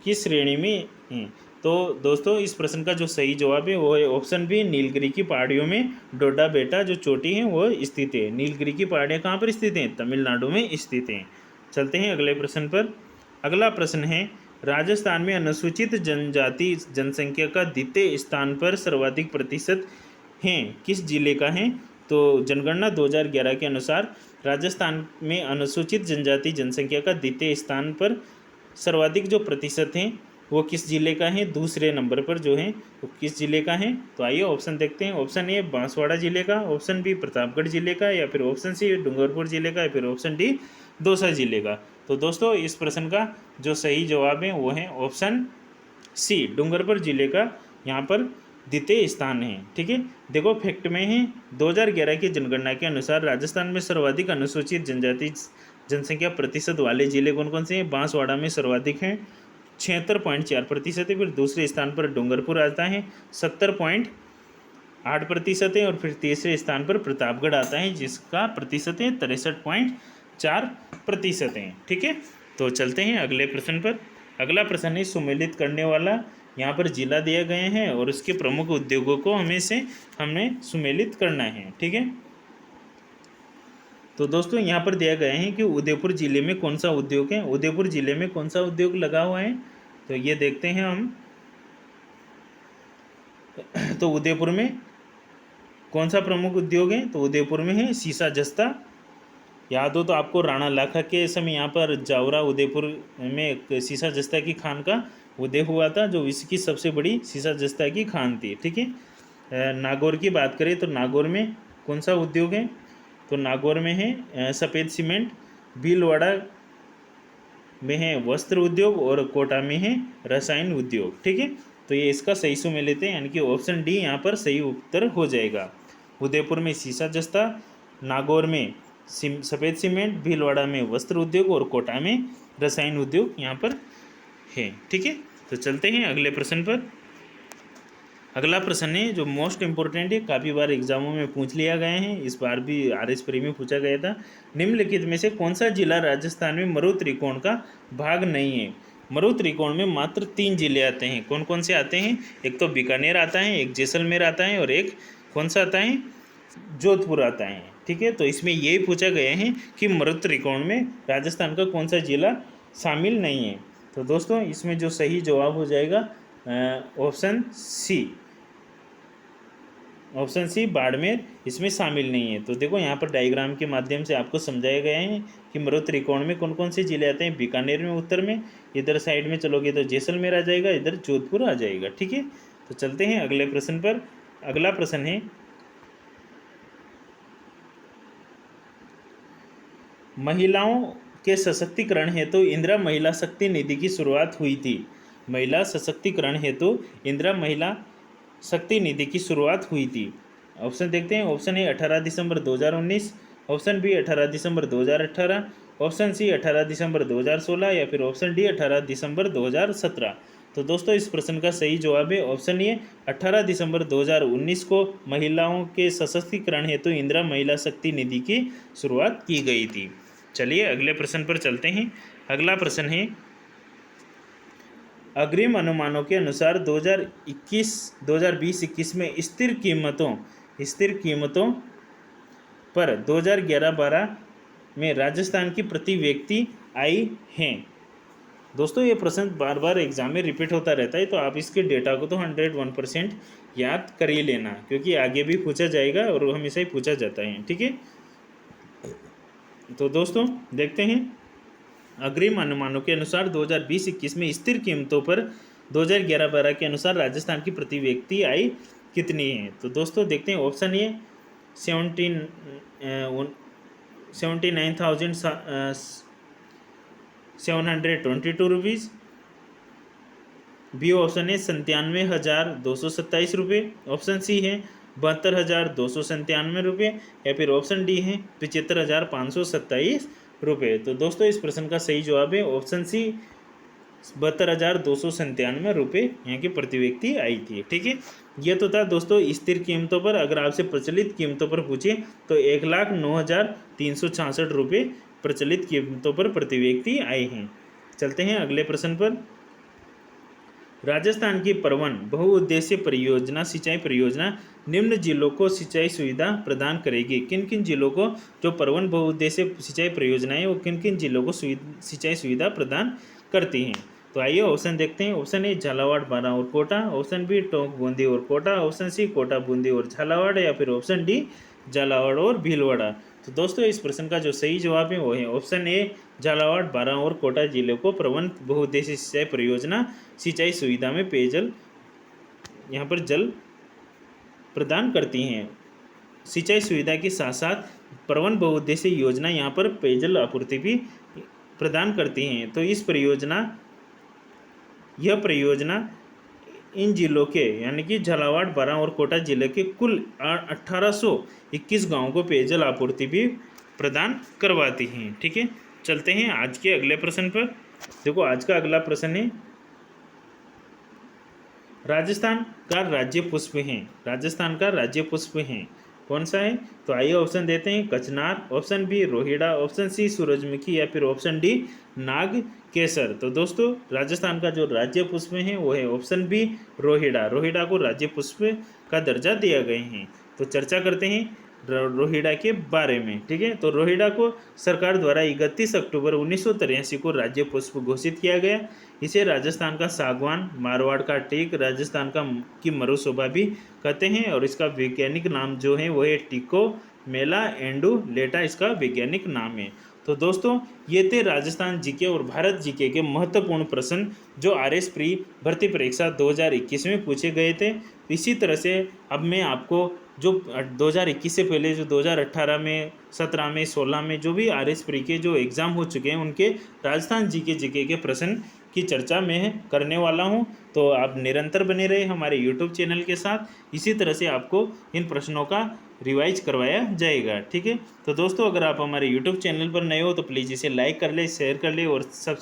की श्रेणी में हैं। तो दोस्तों इस प्रश्न का जो सही जवाब है वो है ऑप्शन बी, नीलगिरी की पहाड़ियों में डोडा बेटा जो चोटी है वो स्थित है। नीलगिरी की पहाड़ियाँ कहाँ पर स्थित हैं? तमिलनाडु में स्थित हैं। चलते हैं अगले प्रश्न पर। अगला प्रश्न है राजस्थान में अनुसूचित जनजाति जनसंख्या का द्वितीय स्थान पर सर्वाधिक प्रतिशत हैं किस जिले का है? तो जनगणना 2011 के अनुसार राजस्थान में अनुसूचित जनजाति जनसंख्या का द्वितीय स्थान पर सर्वाधिक जो प्रतिशत हैं वो किस जिले का है? दूसरे नंबर पर जो है वो किस जिले का है? तो आइए ऑप्शन देखते हैं। ऑप्शन ए बांसवाड़ा जिले का, ऑप्शन बी प्रतापगढ़ जिले का, या फिर ऑप्शन सी डूंगरपुर जिले का, या फिर ऑप्शन डी दौसा जिले का। तो दोस्तों इस प्रश्न का जो सही जवाब है वो है ऑप्शन सी, डूंगरपुर जिले का यहाँ पर द्वितीय स्थान है। ठीक है, देखो फैक्ट में है 2011 की जनगणना के अनुसार राजस्थान में सर्वाधिक अनुसूचित जनजाति जनसंख्या प्रतिशत वाले जिले कौन कौन से हैं? बांसवाड़ा में सर्वाधिक हैं 76.4% है, फिर दूसरे स्थान पर डूंगरपुर आता है 70.8% है, और फिर तीसरे स्थान पर प्रतापगढ़ आता है जिसका प्रतिशत है 63.4% है। ठीक है, तो चलते हैं अगले प्रश्न पर। अगला प्रश्न है सुमेलित करने वाला। यहाँ पर जिला दिए गए हैं और उसके प्रमुख उद्योगों को हमें सुमेलित करना है। ठीक है, तो दोस्तों यहाँ पर दिया गया है कि उदयपुर जिले में कौन सा उद्योग है। उदयपुर जिले में कौन सा उद्योग लगा हुआ है तो ये देखते हैं हम। तो उदयपुर में कौन सा प्रमुख उद्योग है? तो उदयपुर में है सीसा जस्ता। याद हो तो आपको राणा लाखा के समय यहाँ पर जावरा उदयपुर में एक सीसा जस्ता की खान का उदय हुआ था जो विश्व की सबसे बड़ी सीसा जस्ता की खान थी। ठीक है, नागौर की बात करें तो नागौर में कौन सा उद्योग है? तो नागौर में है सफ़ेद सीमेंट, भीलवाड़ा में है वस्त्र उद्योग और कोटा में है रसायन उद्योग। ठीक है, तो ये इसका सही सुमेल लेते हैं, यानी कि ऑप्शन डी यहाँ पर सही उत्तर हो जाएगा। उदयपुर में सीसा जस्ता, नागौर में सफ़ेद सीमेंट, भीलवाड़ा में वस्त्र उद्योग और कोटा में रसायन उद्योग यहाँ पर है। ठीक है, तो चलते हैं अगले प्रश्न पर। अगला प्रश्न है जो मोस्ट इम्पोर्टेंट है, काफ़ी बार एग्जामों में पूछ लिया गया है, इस बार भी RS प्री में पूछा गया था। निम्नलिखित में से कौन सा जिला राजस्थान में मरु त्रिकोण का भाग नहीं है? मरु त्रिकोण में मात्र 3 जिले आते हैं। कौन कौन से आते हैं? एक तो बीकानेर आता है, एक जैसलमेर आता है और एक कौन सा आता है? जोधपुर आता है। ठीक है। तो इसमें यही पूछा गया है कि मरुत त्रिकोण में राजस्थान का कौन सा जिला शामिल नहीं है। तो दोस्तों इसमें जो सही जवाब हो जाएगा option C, option C Barmer इसमें शामिल नहीं है। तो देखो यहाँ पर डायग्राम के माध्यम से आपको समझाया गया है कि मरुत त्रिकोण में कौन कौन से जिले आते हैं। बीकानेर में उत्तर में, इधर साइड में चलोगे तो जैसलमेर आ जाएगा, इधर जोधपुर आ जाएगा। ठीक है। तो चलते हैं अगले प्रश्न पर। अगला प्रश्न है, महिलाओं के सशक्तिकरण हेतु इंदिरा महिला शक्ति निधि की शुरुआत हुई थी। महिला सशक्तिकरण हेतु इंदिरा महिला शक्ति निधि की शुरुआत हुई थी। ऑप्शन देखते हैं। ऑप्शन ए 18 दिसंबर 2019, ऑप्शन बी 18 दिसंबर 2018, ऑप्शन सी 18 दिसंबर 2016 या फिर ऑप्शन डी 18 दिसंबर 2017। तो दोस्तों इस प्रश्न का सही जवाब है ऑप्शन ए 18 दिसंबर 2019 को महिलाओं के सशक्तिकरण हेतु इंदिरा महिला शक्ति निधि की शुरुआत की गई थी। चलिए अगले प्रश्न पर चलते हैं। अगला प्रश्न है, अग्रिम अनुमानों के अनुसार 2020-21 में स्थिर कीमतों पर 2011-12 में राजस्थान की प्रति व्यक्ति आय हैं। दोस्तों ये प्रश्न बार बार एग्जाम में रिपीट होता रहता है, तो आप इसके डेटा को तो 101% याद कर ही लेना, क्योंकि आगे भी पूछा जाएगा और हमेशा ही पूछा जाता है। ठीक है। तो दोस्तों देखते हैं, अग्रिम अनुमानों के अनुसार 2020-21 में स्थिर कीमतों पर 2011-12 के अनुसार राजस्थान की प्रति व्यक्ति आय कितनी है। तो दोस्तों देखते हैं। Option A 79,722 rupees, B option है 97,227 रुपये, ऑप्शन सी है 72,297 रुपये या फिर ऑप्शन डी है 75,527 रुपये। तो दोस्तों इस प्रश्न का सही जवाब है ऑप्शन सी 72,297 रुपये यहाँ की प्रति व्यक्ति आई थी। ठीक है। ये तो था दोस्तों स्थिर कीमतों पर। अगर आपसे प्रचलित कीमतों पर पूछे तो 1,09,366 रुपये प्रचलित कीमतों पर प्रति व्यक्ति आए हैं। चलते हैं अगले प्रश्न पर। राजस्थान की परवन बहुउद्देश्य परियोजना सिंचाई परियोजना निम्न जिलों को सिंचाई सुविधा प्रदान करेगी। किन किन जिलों को जो परवन बहुउद्देश्य सिंचाई परियोजना है वो किन किन जिलों को सिंचाई सुविधा प्रदान करती हैं। तो आइए ऑप्शन देखते हैं। ऑप्शन ए झालावाड़, बारां और कोटा, ऑप्शन बी टोंक, बूंदी और कोटा, ऑप्शन सी कोटा, बूंदी और झालावाड़ या फिर ऑप्शन डी झालावाड़ और भीलवाड़ा। तो दोस्तों इस प्रश्न का जो सही जवाब है वो है ऑप्शन ए झालावाड़, बारां और कोटा जिले को प्रवन बहुउद्देश्य सिंचाई परियोजना सिंचाई सुविधा में पेयजल यहाँ पर जल प्रदान करती हैं। सिंचाई सुविधा के साथ साथ प्रवन बहुउद्देश्य योजना यहाँ पर पेयजल आपूर्ति भी प्रदान करती हैं। तो यह परियोजना इन जिलों के यानी कि झालावाड़, बारां और कोटा जिले के कुल 1821 गांवों को पेयजल आपूर्ति भी प्रदान करवाती हैं। ठीक है। चलते हैं आज के अगले प्रश्न पर। देखो आज का अगला प्रश्न है, राजस्थान का राज्य पुष्प है। राजस्थान का राज्य पुष्प है कौन सा है। तो आइए ऑप्शन देते हैं। कचनार, option B Rohira, option C सूरजमुखी या फिर ऑप्शन डी नाग केसर। तो दोस्तों राजस्थान का जो राज्य पुष्प है वो है ऑप्शन बी रोहिड़ा। रोहिड़ा को राज्य पुष्प का दर्जा दिया गया है। तो चर्चा करते हैं रोहिड़ा के बारे में। ठीक है। तो रोहिड़ा को सरकार द्वारा 31 अक्टूबर 1983 को राज्य पुष्प घोषित किया गया। इसे राजस्थान का सागवान, मारवाड़ का टेक, राजस्थान की मरुशोभा भी कहते हैं और इसका वैज्ञानिक नाम जो है वो है टिको मेला एंडुलेटा, इसका वैज्ञानिक नाम है। तो दोस्तों ये थे राजस्थान जीके और भारत जीके के महत्वपूर्ण प्रश्न जो RS प्री भर्ती परीक्षा 2021 में पूछे गए थे। इसी तरह से अब मैं आपको जो 2021 से पहले जो 2018 में, 17 में, 16 में जो भी RS प्री के जो एग्ज़ाम हो चुके हैं उनके राजस्थान जीके के प्रश्न की चर्चा मैं करने वाला हूं। तो आप निरंतर बने रहे हमारे YouTube चैनल के साथ। इसी तरह से आपको इन प्रश्नों का रिवाइज करवाया जाएगा। ठीक है। तो दोस्तों अगर आप हमारे YouTube चैनल पर नए हो तो प्लीज़ इसे लाइक कर ले, शेयर कर ले और सब